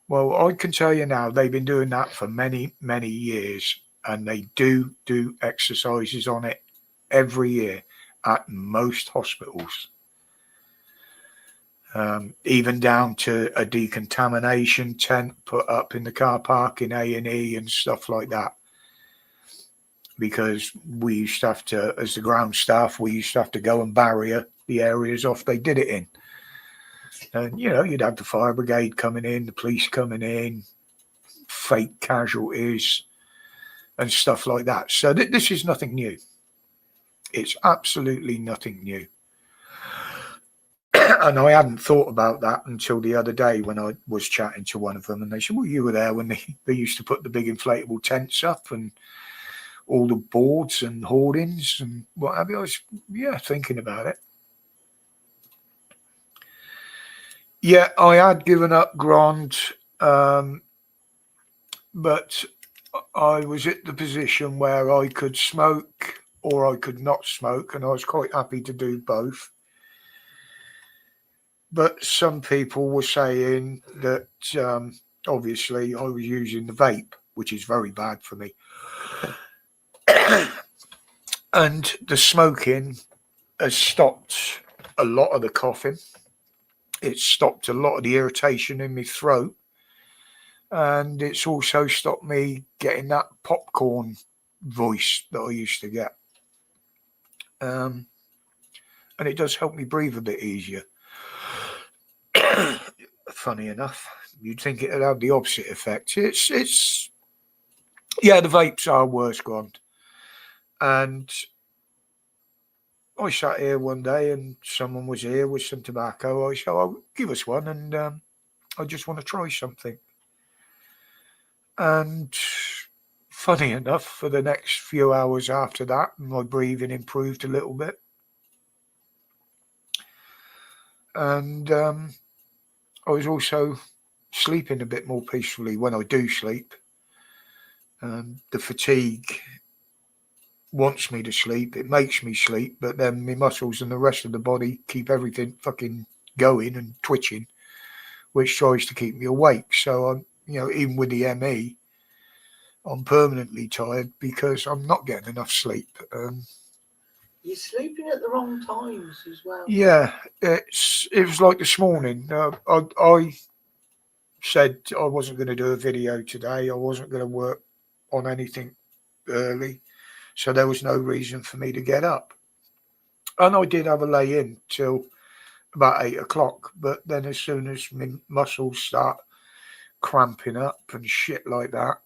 Well, I can tell you now, they've been doing that for many, many years, and they do exercises on it every year at most hospitals. Even down to a decontamination tent put up in the car park in A&E and stuff like that. Because we used to have to, as the ground staff, we used to have to go and barrier the areas off they did it in. And, you know, you'd have the fire brigade coming in, the police coming in, fake casualties and stuff like that. So this is nothing new. It's absolutely nothing new. And I hadn't thought about that until the other day when I was chatting to one of them, and they said, well, you were there when they used to put the big inflatable tents up and all the boards and hoardings and what have you. I was, yeah, thinking about it. Yeah, I had given up Grand, but I was at the position where I could smoke or I could not smoke, and I was quite happy to do both. But some people were saying that obviously I was using the vape, which is very bad for me. And the smoking has stopped a lot of the coughing. It's stopped a lot of the irritation in my throat. And it's also stopped me getting that popcorn voice that I used to get. And it does help me breathe a bit easier. Funny enough, you'd think it'd have the opposite effect. It's yeah, the vapes are worse, Grant. And I sat here one day and someone was here with some tobacco. I said, "Oh, give us one," and I just want to try something. And funny enough, for the next few hours after that, my breathing improved a little bit. And I was also sleeping a bit more peacefully when I do sleep. The fatigue wants me to sleep. It makes me sleep, but then my muscles and the rest of the body keep everything fucking going and twitching, which tries to keep me awake. So I'm, you know, even with the ME, I'm permanently tired because I'm not getting enough sleep. You're sleeping at the wrong times as well. Yeah, it was like this morning. I said I wasn't going to do a video today. I wasn't going to work on anything early, so there was no reason for me to get up. And I did have a lay in till about 8 o'clock, but then as soon as my muscles start cramping up and shit like that,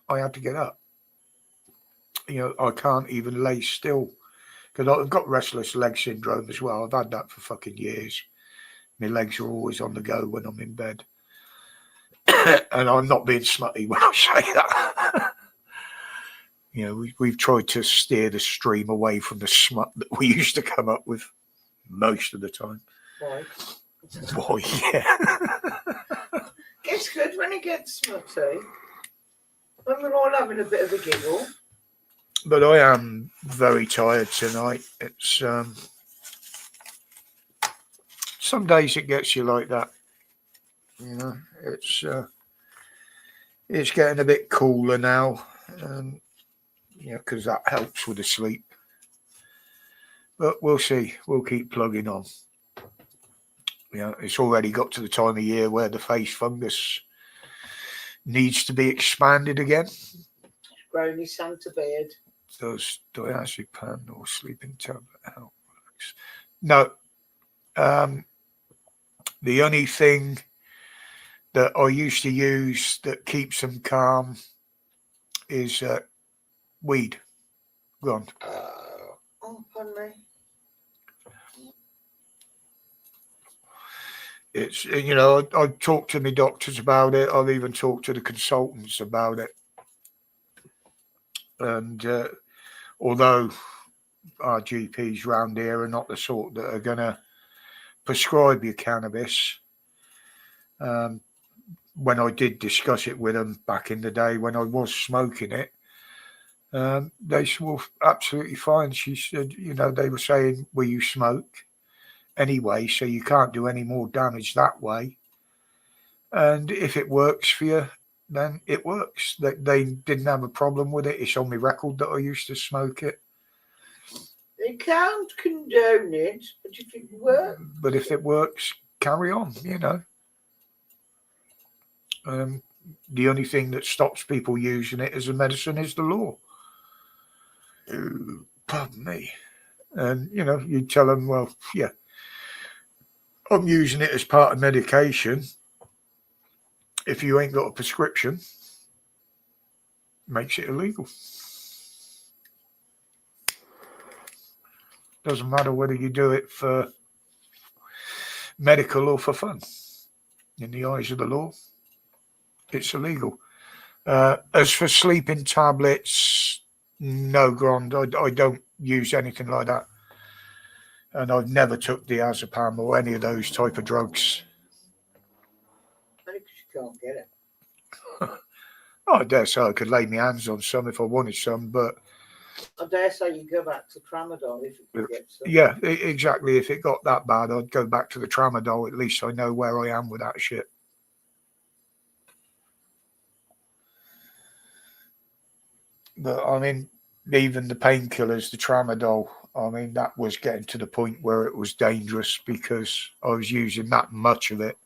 I had to get up. You know, I can't even lay still because I've got restless leg syndrome as well. I've had that for fucking years. My legs are always on the go when I'm in bed. And I'm not being smutty when I say that. You know, we've tried to steer the stream away from the smut that we used to come up with most of the time. Why? Boy, yeah. It's good when it gets smutty. When we're all having a bit of a giggle. But I am very tired tonight. It's some days it gets you like that. You know, it's getting a bit cooler now, you know, because that helps with the sleep. But we'll see. We'll keep plugging on. You know, it's already got to the time of year where the face fungus needs to be expanded again. Growing his Santa beard. Does diazepam or sleeping tablet help? No. The only thing that I used to use that keeps them calm is weed. Gone. Oh, pardon me. It's, you know, I've talked to my doctors about it. I've even talked to the consultants about it. And although our GPs round here are not the sort that are going to prescribe you cannabis, when I did discuss it with them back in the day when I was smoking it, they were absolutely fine. She said, you know, they were saying, well, you smoke anyway, so you can't do any more damage that way. And if it works for you, then it works. They didn't have a problem with it. It's on my record that I used to smoke it. They can't condone it, but if it works. But if it works, carry on, you know. The only thing that stops people using it as a medicine is the law. Pardon me. And, you know, you tell them, well, yeah, I'm using it as part of medication. If you ain't got a prescription, makes it illegal. Doesn't matter whether you do it for medical or for fun. In the eyes of the law, it's illegal. As for sleeping tablets, no, Grand, I don't use anything like that. And I've never took diazepam or any of those type of drugs. Only because you can't get it. I dare say I could lay my hands on some if I wanted some, but I dare say you go back to tramadol if you can get some. Yeah, exactly. If it got that bad, I'd go back to the tramadol. At least I know where I am with that shit. But I mean, even the painkillers, the tramadol, I mean, that was getting to the point where it was dangerous because I was using that much of it.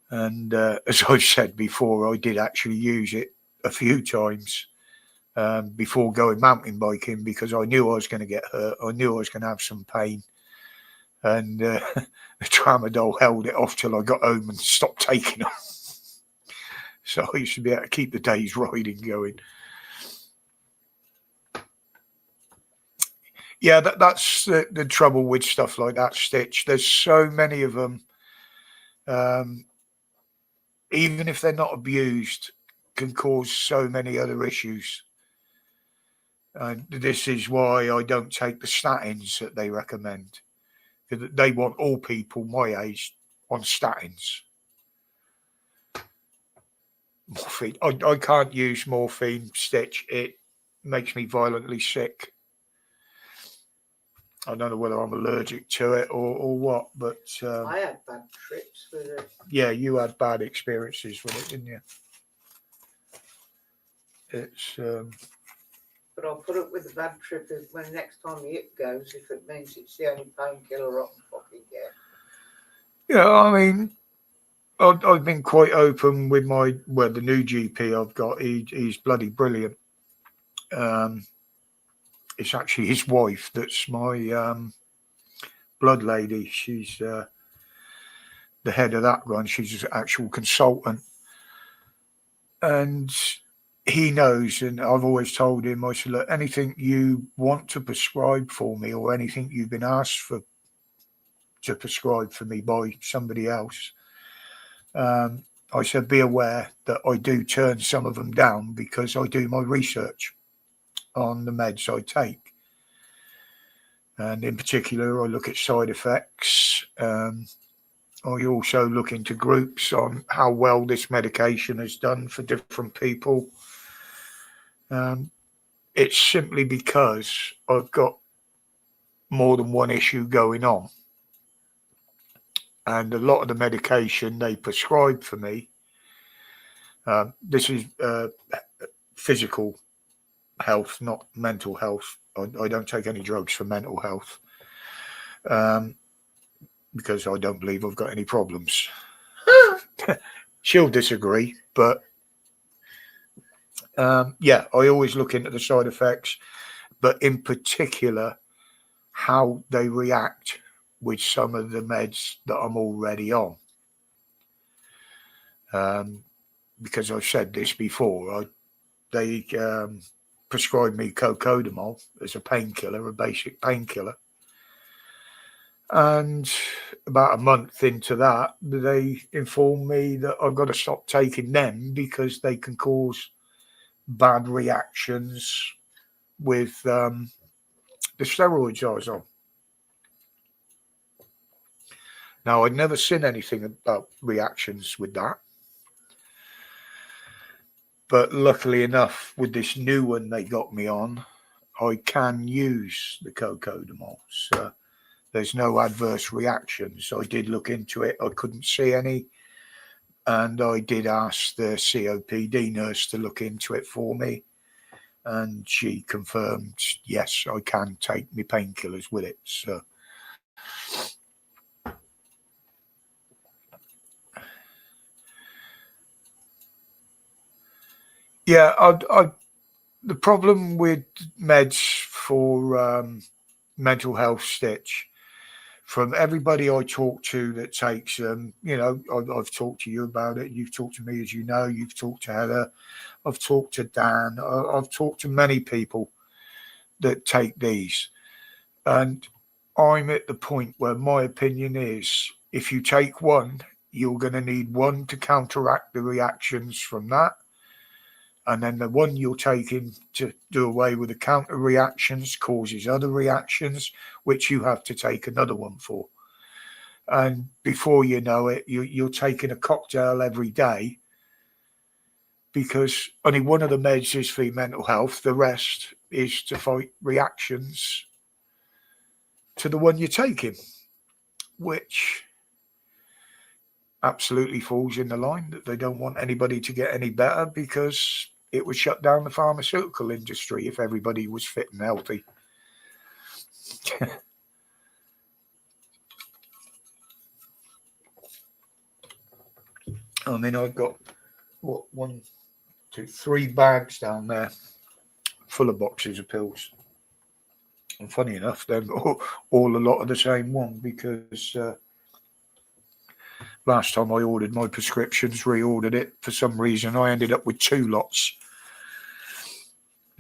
And as I've said before, I did actually use it a few times before going mountain biking because I knew I was going to get hurt. I knew I was going to have some pain. And the tramadol held it off till I got home and stopped taking them. So I used to be able to keep the day's riding going. Yeah, that's the trouble with stuff like that, Stitch. There's so many of them. Even if they're not abused, can cause so many other issues. This is why I don't take the statins that they recommend. They want all people my age on statins. Morphine. I can't use morphine, Stitch. It makes me violently sick. I don't know whether I'm allergic to it or what, but I had bad trips with it. Yeah, you had bad experiences with it, didn't you? It's but I'll put up with the bad trip when next time the hip goes, if it means it's the only painkiller I can fucking get. Yeah, I mean, I've been quite open with the new GP I've got. He's bloody brilliant. It's actually his wife that's my blood lady. She's the head of that one. She's an actual consultant. And he knows, and I've always told him, I said, look, anything you want to prescribe for me or anything you've been asked to prescribe for me by somebody else, I said, be aware that I do turn some of them down because I do my research on the meds I take. And in particular, I look at side effects. I also look into groups on how well this medication has done for different people. It's simply because I've got more than one issue going on. And a lot of the medication they prescribe for me, this is physical health, not mental health. I don't take any drugs for mental health because I don't believe I've got any problems. She'll disagree, but yeah, I always look into the side effects, but in particular, how they react with some of the meds that I'm already on. Because I've said this before, they prescribed me cocodamol as a painkiller, a basic painkiller. And about a month into that, they informed me that I've got to stop taking them because they can cause bad reactions with the steroids I was on. Now, I'd never seen anything about reactions with that. But luckily enough, with this new one they got me on, I can use the cocodamol. So there's no adverse reactions. I did look into it. I couldn't see any. And I did ask the COPD nurse to look into it for me. And she confirmed, yes, I can take my painkillers with it. So yeah, the problem with meds for mental health, Stitch, from everybody I talk to that takes them, I've talked to you about it. You've talked to me, as you know. You've talked to Heather. I've talked to Dan. I've talked to many people that take these. And I'm at the point where my opinion is if you take one, you're going to need one to counteract the reactions from that. And then the one you're taking to do away with the counter reactions causes other reactions, which you have to take another one for. And before you know it, you're taking a cocktail every day because only one of the meds is for your mental health. The rest is to fight reactions to the one you're taking, which absolutely falls in the line that they don't want anybody to get any better because it would shut down the pharmaceutical industry if everybody was fit and healthy. I mean, I've got, 1, 2, 3 bags down there full of boxes of pills. And funny enough, they're all a lot of the same one because last time I ordered my prescriptions, reordered it, for some reason I ended up with 2 lots.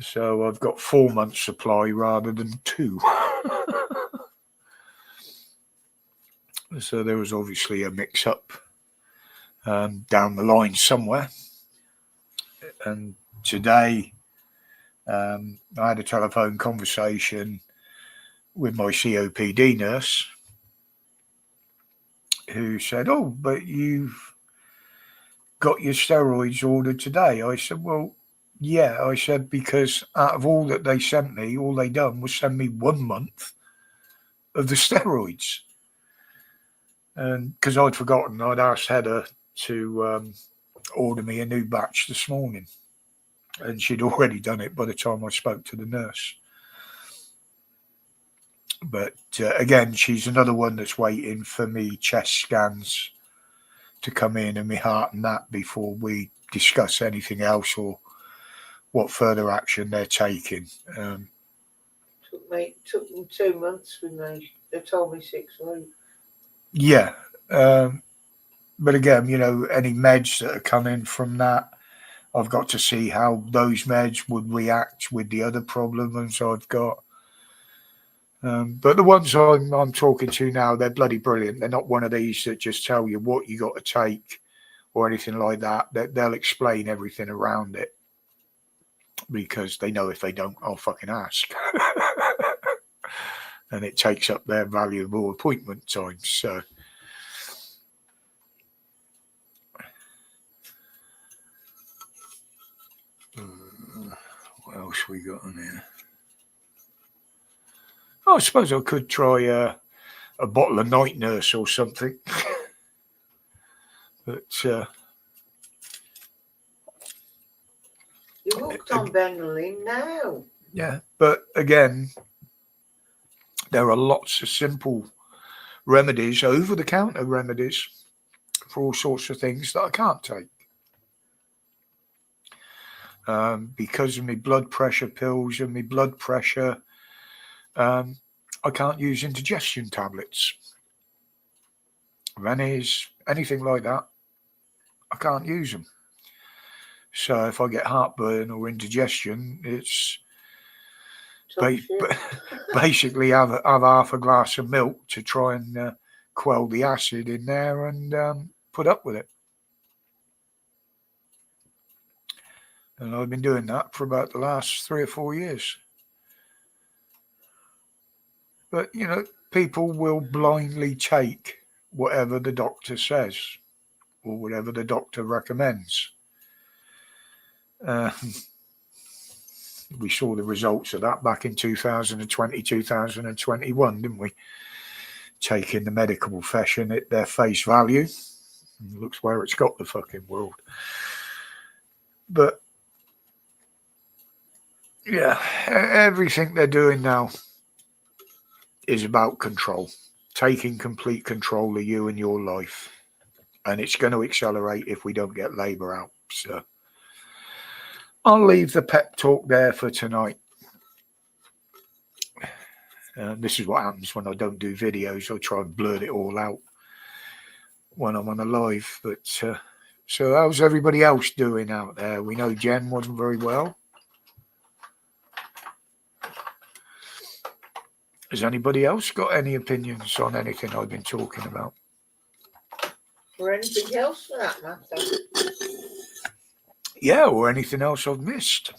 So I've got 4 months supply rather than 2. So there was obviously a mix-up down the line somewhere. And today I had a telephone conversation with my COPD nurse who said, "Oh, but you've got your steroids ordered today." I said, "Well, yeah." I said, because out of all that they sent me, all they done was send me 1 month of the steroids. And because I'd forgotten, I'd asked Heather to order me a new batch this morning. And she'd already done it by the time I spoke to the nurse. But again, she's another one that's waiting for me chest scans to come in and my heart and that before we discuss anything else or what further action they're taking. Took them 2 months with me. They told me 6 weeks. Yeah. But again, any meds that are coming from that, I've got to see how those meds would react with the other problems I've got. But the ones I'm talking to now, they're bloody brilliant. They're not one of these that just tell you what you got to take or anything like that. They'll explain everything around it because they know if they don't, I'll fucking ask. And it takes up their valuable appointment time. So what else we got on here? I suppose I could try a bottle of Night Nurse or something. But you're hooked on Benylin now. Yeah, but again, there are lots of simple remedies, over-the-counter remedies for all sorts of things that I can't take. Because of my blood pressure pills and my blood pressure, I can't use indigestion tablets. Rennies, anything like that, I can't use them. So if I get heartburn or indigestion, it's basically have half a glass of milk to try and quell the acid in there and put up with it. And I've been doing that for about the last 3 or 4 years. But, you know, people will blindly take whatever the doctor says or whatever the doctor recommends. We saw the results of that back in 2020, 2021, didn't we? Taking the medical profession at their face value. And looks where it's got the fucking world. But, yeah, everything they're doing now is about control. Taking complete control of you and your life. And it's going to accelerate if we don't get Labour out. So I'll leave the pep talk there for tonight. This is what happens when I don't do videos. I try and blurt it all out when I'm on a live. But so how's everybody else doing out there? We know Jen wasn't very well. Has anybody else got any opinions on anything I've been talking about? Or anything else for that matter? Yeah, or anything else I've missed.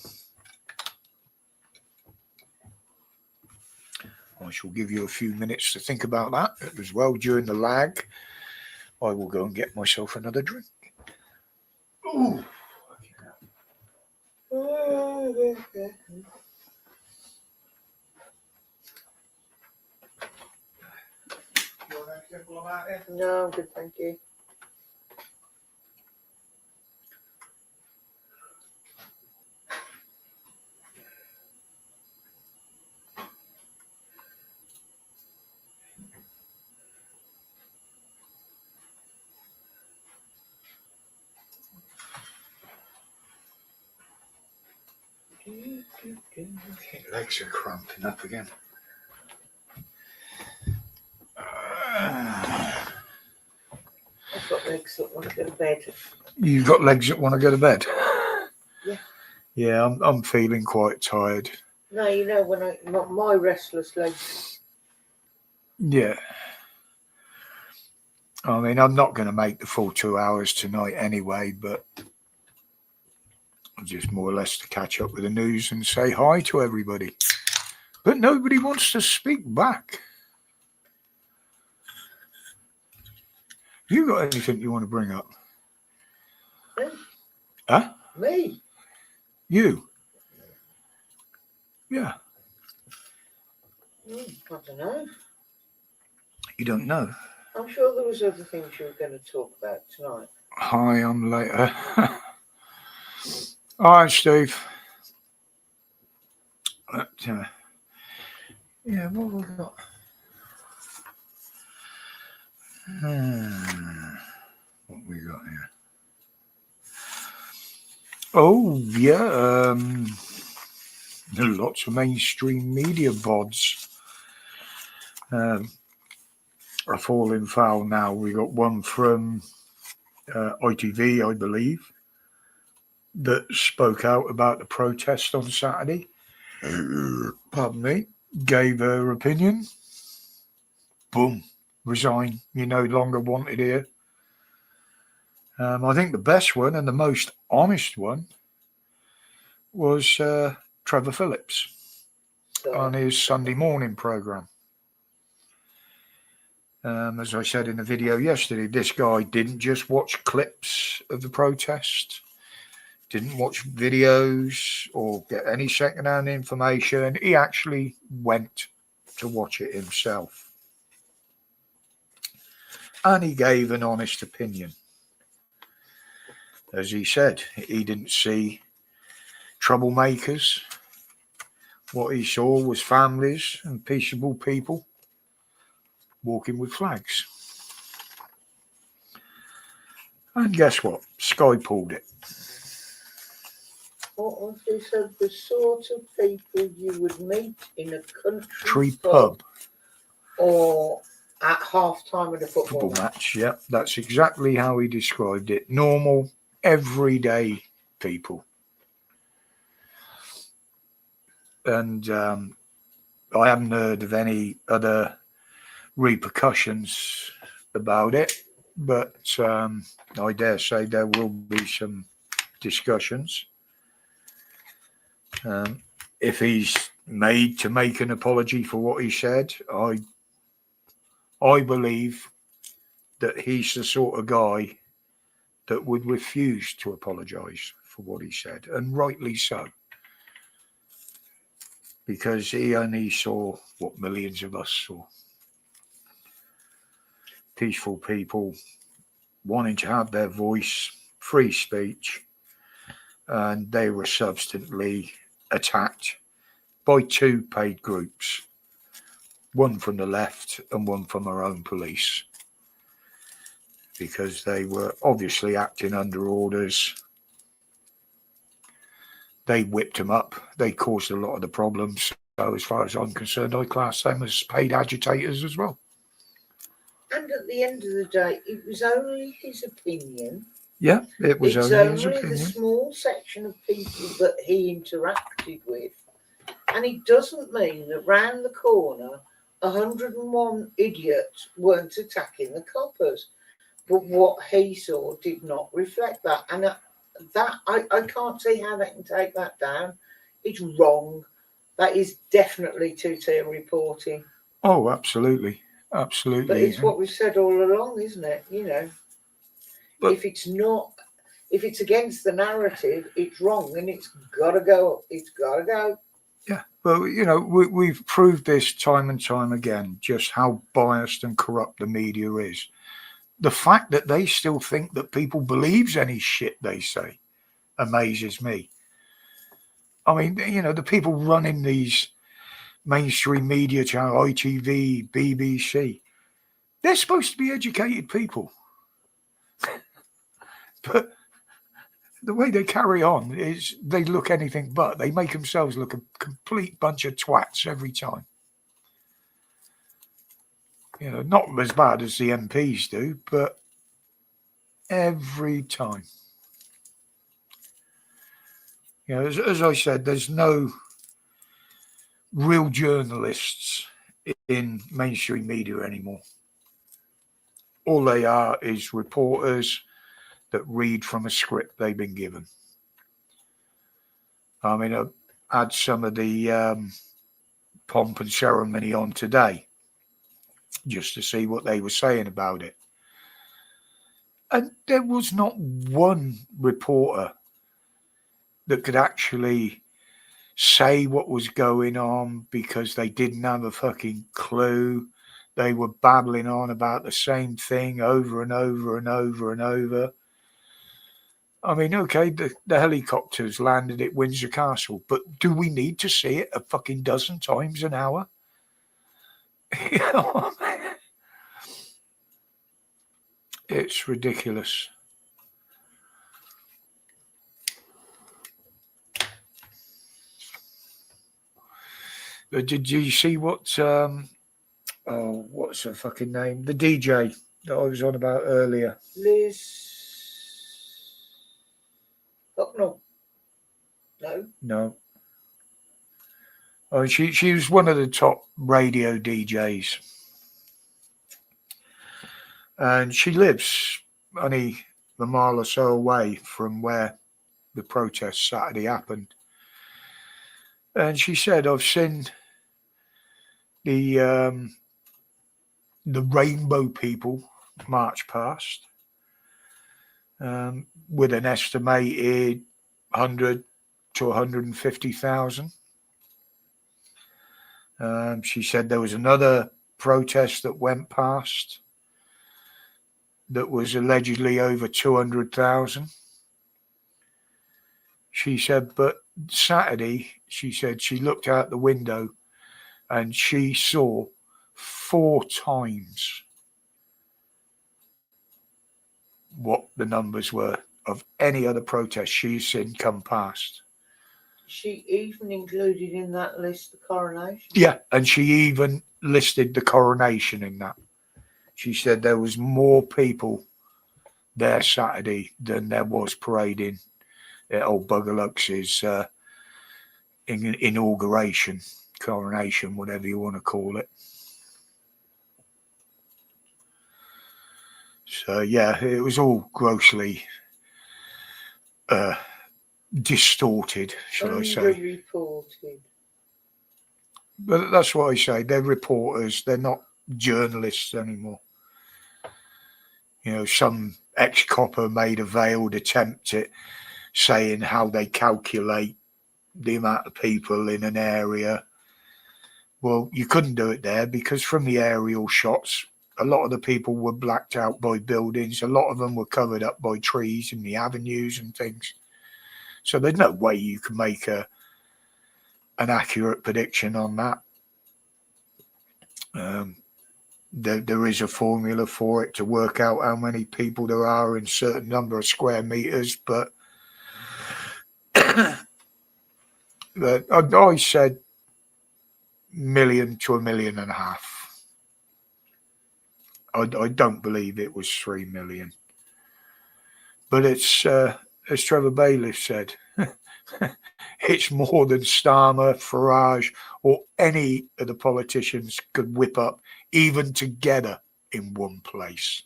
I shall give you a few minutes to think about that as well. During the lag, I will go and get myself another drink. Ooh. No, I'm good, thank you. Legs are cramping up again. I've got legs that want to go to bed. You've got legs that want to go to bed? Yeah. Yeah, I'm feeling quite tired. No, you know, when my restless legs. Yeah. I mean, I'm not going to make the full 2 hours tonight anyway, but just more or less to catch up with the news and say hi to everybody. But nobody wants to speak back. You got anything you want to bring up? Me? Huh? Me? You? Yeah. I don't know. You don't know? I'm sure there was other things you were going to talk about tonight. Hi, I'm later. All right, Steve. But, yeah, what have we got? What we got here? Oh, yeah. Lots of mainstream media bods are falling foul now. We got one from ITV, I believe, that spoke out about the protest on Saturday. Pardon me. Gave her opinion. Boom. Resign. You're no longer wanted here. I think the best one and the most honest one was Trevor Phillips on his Sunday morning programme. As I said in the video yesterday, this guy didn't just watch clips of the protest, didn't watch videos or get any second-hand information. He actually went to watch it himself. And he gave an honest opinion. As he said, he didn't see troublemakers. What he saw was families and peaceable people walking with flags. And guess what? Sky pulled it. What was he said? The sort of people you would meet in a country pub. Or at half-time of a football match. Yeah, that's exactly how he described it. Normal, everyday people. And I haven't heard of any other repercussions about it, but I dare say there will be some discussions. If he's made to make an apology for what he said, I believe that he's the sort of guy that would refuse to apologise for what he said, and rightly so, because he only saw what millions of us saw. Peaceful people wanting to have their voice, free speech, and they were subsequently attacked by two paid groups, one from the left and one from our own police, because they were obviously acting under orders. They whipped them up. They caused a lot of the problems. So as far as I'm concerned, I class them as paid agitators as well. And at the end of the day, it was only his opinion. Yeah, it was only his opinion. The small section of people that he interacted with. And it doesn't mean that round the corner, 101 idiots weren't attacking the coppers. But what he saw did not reflect that. And I can't see how they can take that down. It's wrong. That is definitely two-tier reporting. Oh, absolutely. Absolutely. But it's what we've said all along, isn't it? You know, but if it's against the narrative, it's wrong, and it's got to go. It's got to go. Yeah. Well, you know, we've proved this time and time again, just how biased and corrupt the media is. The fact that they still think that people believes any shit they say amazes me. I mean, you know, the people running these mainstream media channels, ITV, BBC, they're supposed to be educated people. But the way they carry on is they look anything but. They make themselves look a complete bunch of twats every time. You know, not as bad as the MPs do, but every time. You know, as I said, there's no real journalists in mainstream media anymore. All they are is reporters that read from a script they've been given. I mean, I had some of the pomp and ceremony on today just to see what they were saying about it. And there was not one reporter that could actually say what was going on, because they didn't have a fucking clue. They were babbling on about the same thing over and over and over and over. I mean, okay, the helicopters landed at Windsor Castle, but do we need to see it a fucking dozen times an hour? You know, it's ridiculous. Did you see what, what's her fucking name? The DJ that I was on about earlier. Liz. Oh, no. No. Oh, she was one of the top radio DJs. And she lives only a mile or so away from where the protest Saturday happened. And she said, I've seen the rainbow people march past with an estimated 100 to 150,000. She said there was another protest that went past that was allegedly over 200,000. She said, but Saturday, she said she looked out the window and she saw 4 times what the numbers were of any other protest she's seen come past. She even included in that list the coronation. Yeah, and she even listed the coronation in that. She said there was more people there Saturday than there was parading at old Buggerlux's inauguration, coronation, whatever you want to call it. So, yeah, it was all grossly distorted, shall I say. Underreported. But that's what I say. They're reporters. They're not journalists anymore. You know, some ex-copper made a veiled attempt at saying how they calculate the amount of people in an area. Well, you couldn't do it there because from the aerial shots, a lot of the people were blacked out by buildings. A lot of them were covered up by trees in the avenues and things. So there's no way you can make an accurate prediction on that. There is a formula for it to work out how many people there are in a certain number of square meters, but I said 1 million to 1.5 million. I don't believe it was 3 million. But it's, as Trevor Bailiff said, it's more than Starmer, Farage, or any of the politicians could whip up, even together in one place.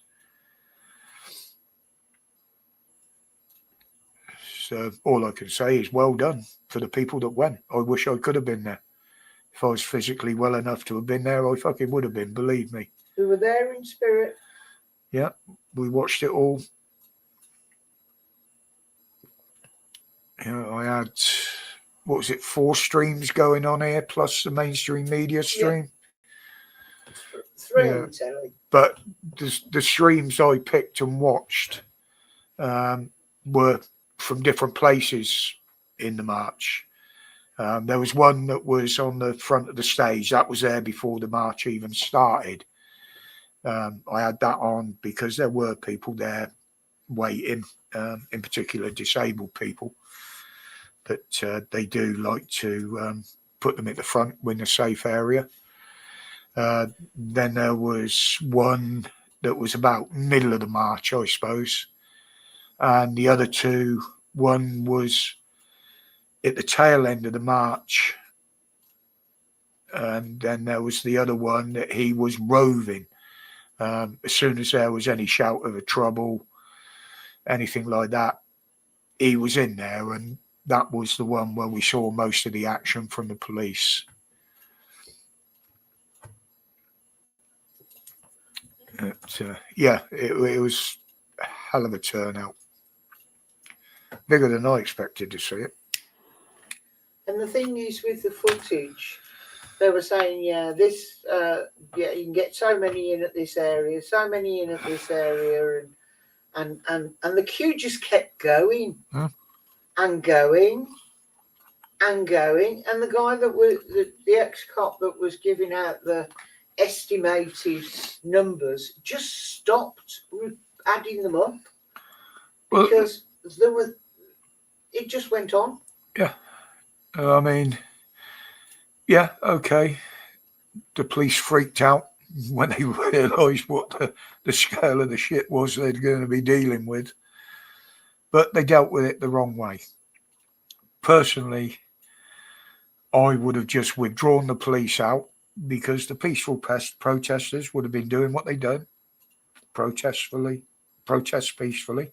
So all I can say is well done for the people that went. I wish I could have been there. If I was physically well enough to have been there, I fucking would have been, believe me. We were there in spirit. Yeah, we watched it all. You know, I had, 4 streams going on here, plus the mainstream media stream. Yeah. 3 on telly. But the streams I picked and watched were from different places in the march. There was one that was on the front of the stage. That was there before the march even started. I had that on because there were people there waiting, in particular disabled people. That they do like to put them at the front when a safe area. Then there was one that was about middle of the march, I suppose. And the other 2, one was at the tail end of the march. And then there was the other one that he was roving. As soon as there was any shout of a trouble, anything like that, he was in there. And that was the one where we saw most of the action from the police. It was a hell of a turnout. Bigger than I expected to see it. And the thing is with the footage, they were saying, you can get so many in at this area, so many in at this area, and the queue just kept going. And going and going, and the guy that was the ex-cop that was giving out the estimated numbers just stopped adding them up because there was. It just went on. Yeah, I mean, yeah, okay. The police freaked out when they realised what the scale of the shit was they're going to be dealing with. But they dealt with it the wrong way. Personally, I would have just withdrawn the police out because the peaceful protesters would have been doing what they done. Protest peacefully.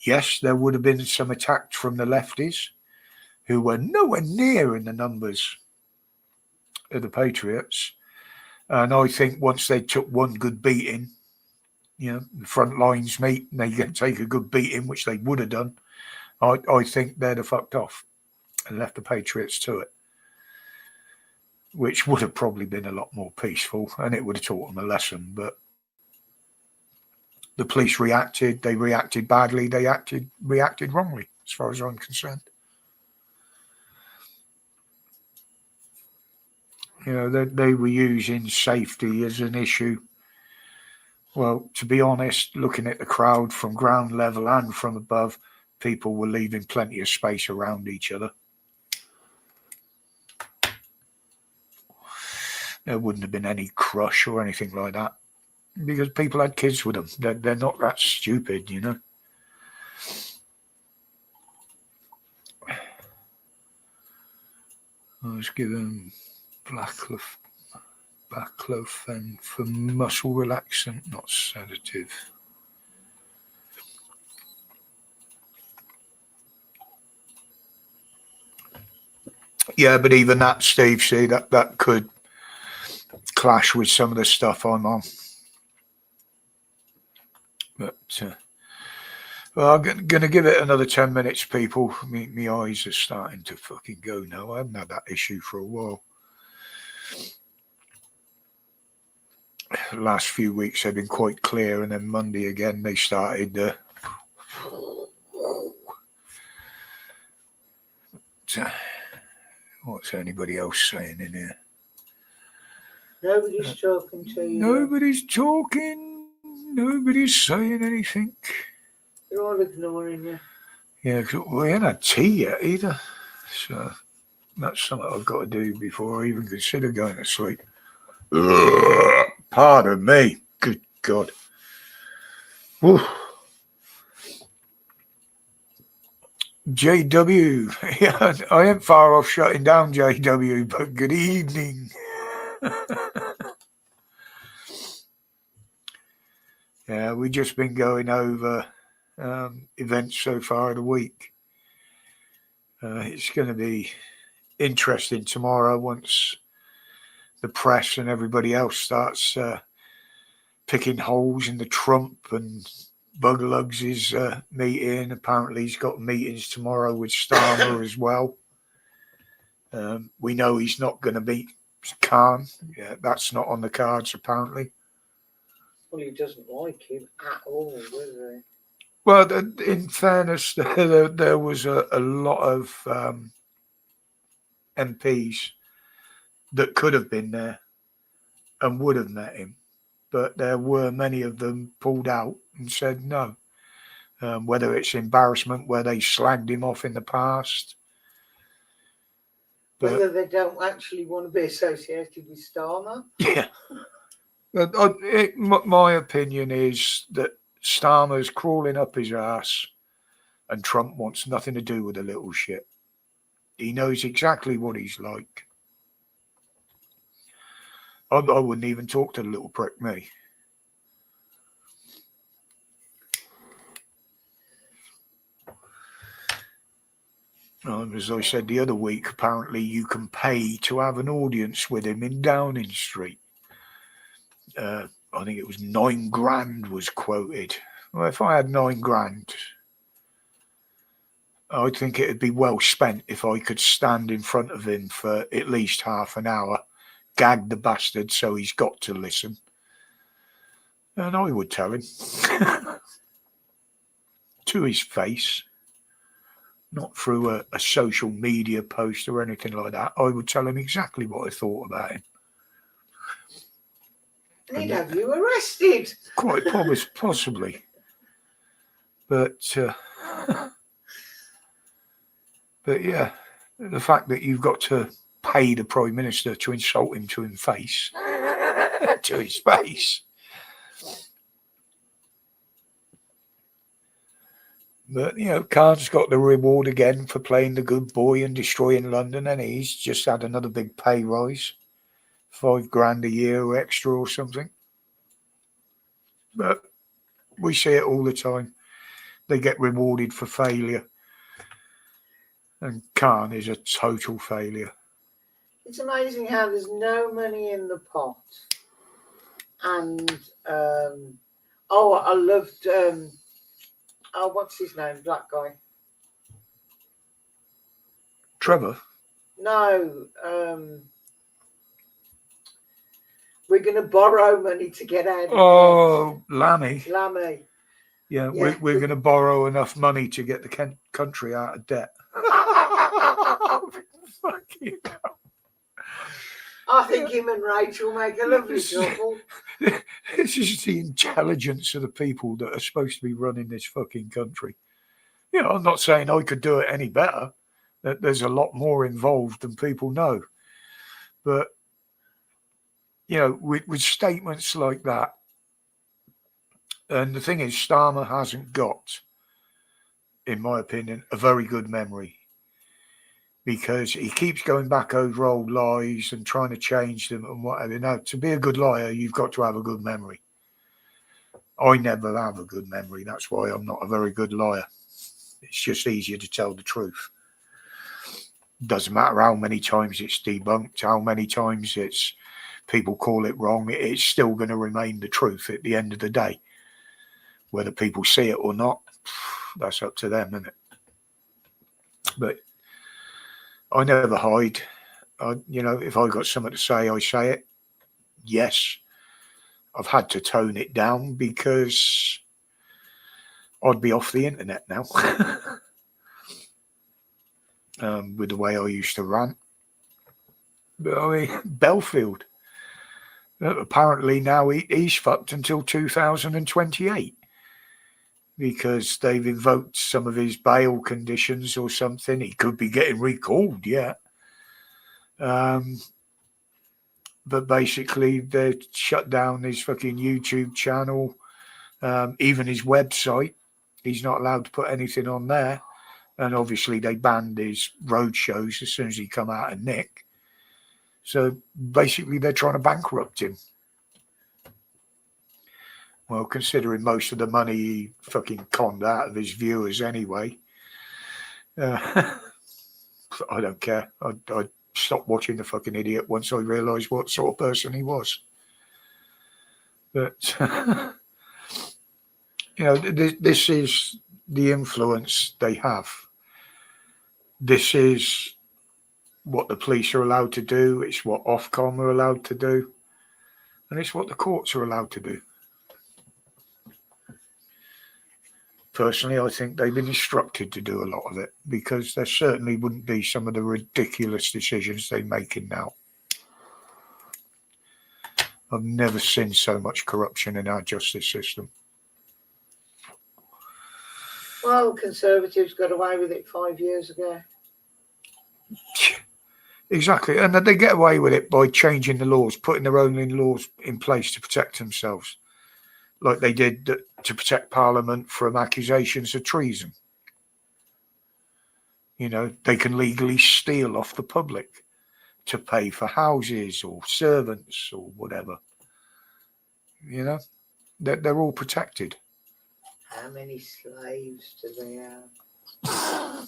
Yes, there would have been some attacks from the lefties who were nowhere near in the numbers of the Patriots. And I think once they took one good beating, you know, the front lines meet and they can take a good beating, which they would have done. I think they'd have fucked off and left the Patriots to it, which would have probably been a lot more peaceful and it would have taught them a lesson. But the police reacted. They reacted badly. They reacted wrongly, as far as I'm concerned. You know, they were using safety as an issue. Well, to be honest, looking at the crowd from ground level and from above, people were leaving plenty of space around each other. There wouldn't have been any crush or anything like that because people had kids with them. They're not that stupid, you know. I was given baclofen for muscle relaxant, not sedative. Yeah, but even that, Steve, see, that could clash with some of the stuff I'm on. But well, I'm going to give it another 10 minutes, people. My eyes are starting to fucking go now. I haven't had that issue for a while. The last few weeks have been quite clear, and then Monday again they started. What's anybody else saying in here? Nobody's talking to you. Nobody's talking. Nobody's saying anything. They're all ignoring you. Yeah, cause we haven't had tea yet either. So that's something I've got to do before I even consider going to sleep. Pardon me. Good God. Whew. JW. Yeah, I ain't far off shutting down JW, but good evening. Yeah, we've just been going over events so far of the week. It's going to be interesting tomorrow once the press and everybody else starts picking holes in the Trump and Buglugs' meeting. Apparently he's got meetings tomorrow with Starmer as well. We know he's not going to beat Khan. Yeah, that's not on the cards apparently. Well, he doesn't like him at all, does he? Well, in fairness, there was a lot of MPs that could have been there and would have met him, but there were many of them pulled out and said no. Whether it's embarrassment where they slagged him off in the past. Whether they don't actually want to be associated with Starmer. Yeah. My opinion is that Starmer's crawling up his ass and Trump wants nothing to do with the little shit. He knows exactly what he's like. I wouldn't even talk to the little prick, me. As I said the other week, apparently you can pay to have an audience with him in Downing Street. I think it was $9,000 was quoted. Well, if I had $9,000, I think it'd be well spent if I could stand in front of him for at least half an hour, gag the bastard so he's got to listen. And I would tell him to his face. Not through a social media post or anything like that. I would tell him exactly what I thought about him. And he'd have you arrested. Quite possibly. But yeah, the fact that you've got to pay the Prime Minister to insult him to his face. To his face. But, Khan's got the reward again for playing the good boy and destroying London, and he's just had another big pay rise. $5,000 a year extra or something. But we see it all the time. They get rewarded for failure. And Khan is a total failure. It's amazing how there's no money in the pot. And, I loved... what's his name? Black guy. Trevor? No. We're going to borrow money to get out of debt. Lammy. Yeah. We're going to borrow enough money to get the country out of debt. Fucking hell. I think him and Rachel make a lovely couple. This is the intelligence of the people that are supposed to be running this fucking country. I'm not saying I could do it any better. There's a lot more involved than people know. But, with statements like that, and the thing is, Starmer hasn't got, in my opinion, a very good memory. because he keeps going back over old lies and trying to change them and whatever. Now, to be a good liar, you've got to have a good memory. I never have a good memory. That's why I'm not a very good liar. It's just easier to tell the truth. Doesn't matter how many times it's debunked, how many times it's people call it wrong, it's still going to remain the truth at the end of the day. Whether people see it or not, that's up to them, isn't it? But I never hide. If I got something to say, I say it. Yes, I've had to tone it down because I'd be off the internet now. With the way I used to rant. But I mean, Belfield, apparently now he's fucked until 2028 because they've invoked some of his bail conditions or something. He could be getting recalled, yeah. But basically, they shut down his fucking YouTube channel, even his website. He's not allowed to put anything on there. And obviously, they banned his road shows as soon as he come out of Nick. So basically, they're trying to bankrupt him. Well, considering most of the money he fucking conned out of his viewers anyway, I don't care. I stopped watching the fucking idiot once I realised what sort of person he was. But, this is the influence they have. This is what the police are allowed to do. It's what Ofcom are allowed to do. And it's what the courts are allowed to do. Personally, I think they've been instructed to do a lot of it because there certainly wouldn't be some of the ridiculous decisions they're making now. I've never seen so much corruption in our justice system. Well, Conservatives got away with it 5 years ago. Exactly. And they get away with it by changing the laws, putting their own laws in place to protect themselves. Like they did to protect Parliament from accusations of treason. They can legally steal off the public to pay for houses or servants or whatever. They're all protected. How many slaves do they have?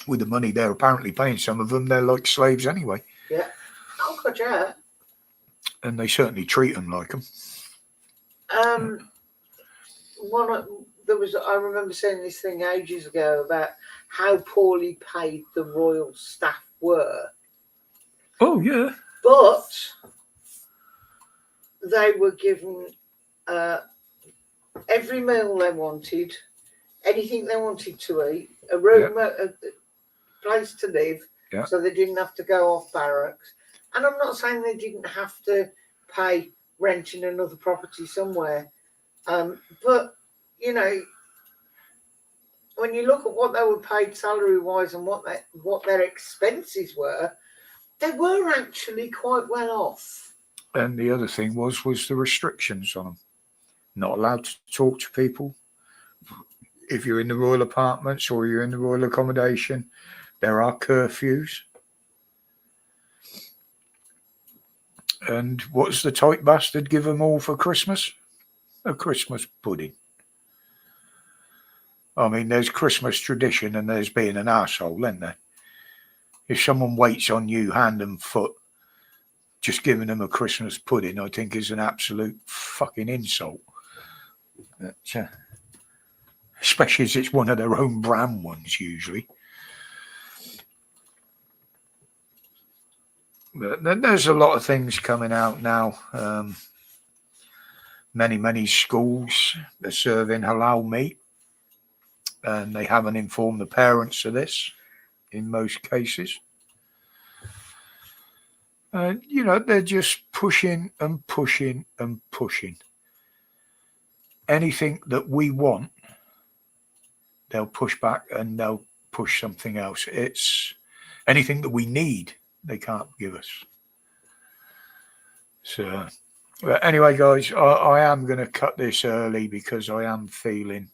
With the money they're apparently paying some of them, they're like slaves anyway. Yeah. Oh, God, yeah. And they certainly treat them like them. I remember saying this thing ages ago about how poorly paid the royal staff were. Oh, yeah. But they were given every meal they wanted, anything they wanted to eat, a room, a place to live, so they didn't have to go off barracks. And I'm not saying they didn't have to pay rent in another property somewhere. But, when you look at what they were paid salary-wise and what their expenses were, they were actually quite well off. And the other thing was the restrictions on them. Not allowed to talk to people. If you're in the royal apartments or you're in the royal accommodation, there are curfews. And what's the tight bastard give them all for Christmas? A Christmas pudding. I mean, there's Christmas tradition and there's being an arsehole, isn't there? If someone waits on you hand and foot, just giving them a Christmas pudding, I think is an absolute fucking insult. But, especially as it's one of their own brand ones, usually. But there's a lot of things coming out now. Many schools are serving halal meat, and they haven't informed the parents of this in most cases. They're just pushing and pushing and pushing. Anything that we want, they'll push back and they'll push something else. It's anything that we need, they can't give us. So, but anyway, guys, I am going to cut this early because I am feeling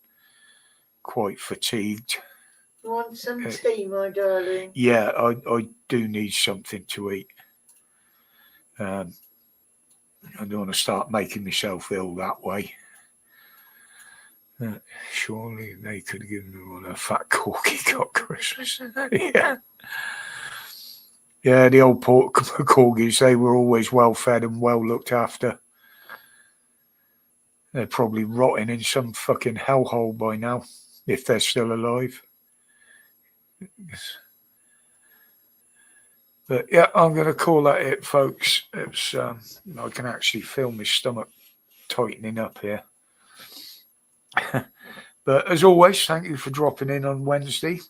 quite fatigued. Want some tea, my darling? Yeah, I do need something to eat. I don't want to start making myself ill that way. Surely they could give me what a fat corky got Christmas. Yeah. Yeah, the old corgis, they were always well fed and well looked after. They're probably rotting in some fucking hellhole by now, if they're still alive. But yeah, I'm going to call that it, folks. It's I can actually feel my stomach tightening up here. But as always, thank you for dropping in on Wednesday.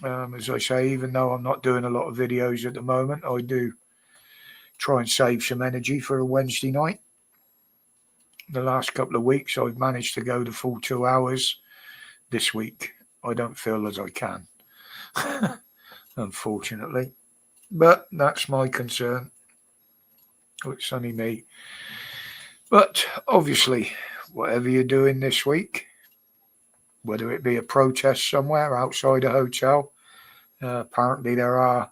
As I say, even though I'm not doing a lot of videos at the moment, I do try and save some energy for a Wednesday night. The last couple of weeks, I've managed to go the full 2 hours. This week, I don't feel as I can, unfortunately. But that's my concern. It's only me. But obviously, whatever you're doing this week, whether it be a protest somewhere outside a hotel, apparently there are.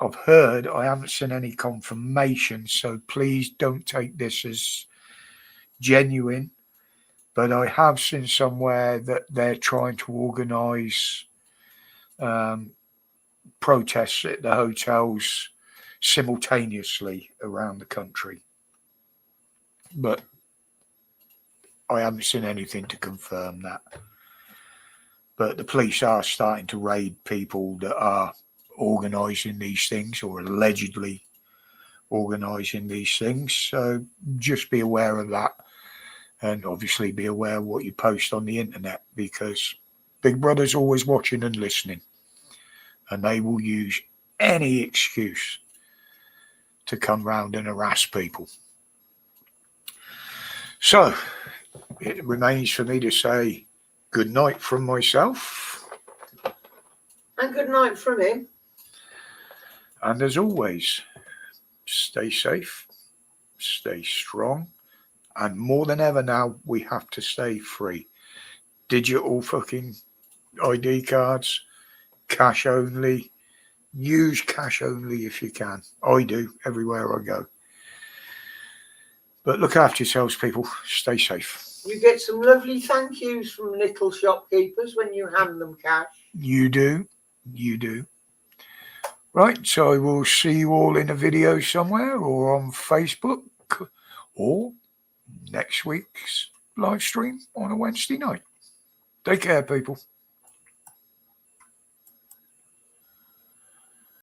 I've heard, I haven't seen any confirmation, so please don't take this as genuine. But I have seen somewhere that they're trying to organise protests at the hotels simultaneously around the country. But I haven't seen anything to confirm that. But the police are starting to raid people that are organising these things or allegedly organising these things. So just be aware of that. And obviously be aware of what you post on the internet, because Big Brother's always watching and listening. And they will use any excuse to come round and harass people. So it remains for me to say good night from myself. And good night from him. And as always, stay safe, stay strong, and more than ever now, we have to stay free. Digital fucking ID cards, cash only. Use cash only if you can. I do everywhere I go. But look after yourselves, people. Stay safe. You get some lovely thank yous from little shopkeepers when you hand them cash. You do. You do. Right, so I will see you all in a video somewhere or on Facebook or next week's live stream on a Wednesday night. Take care, people.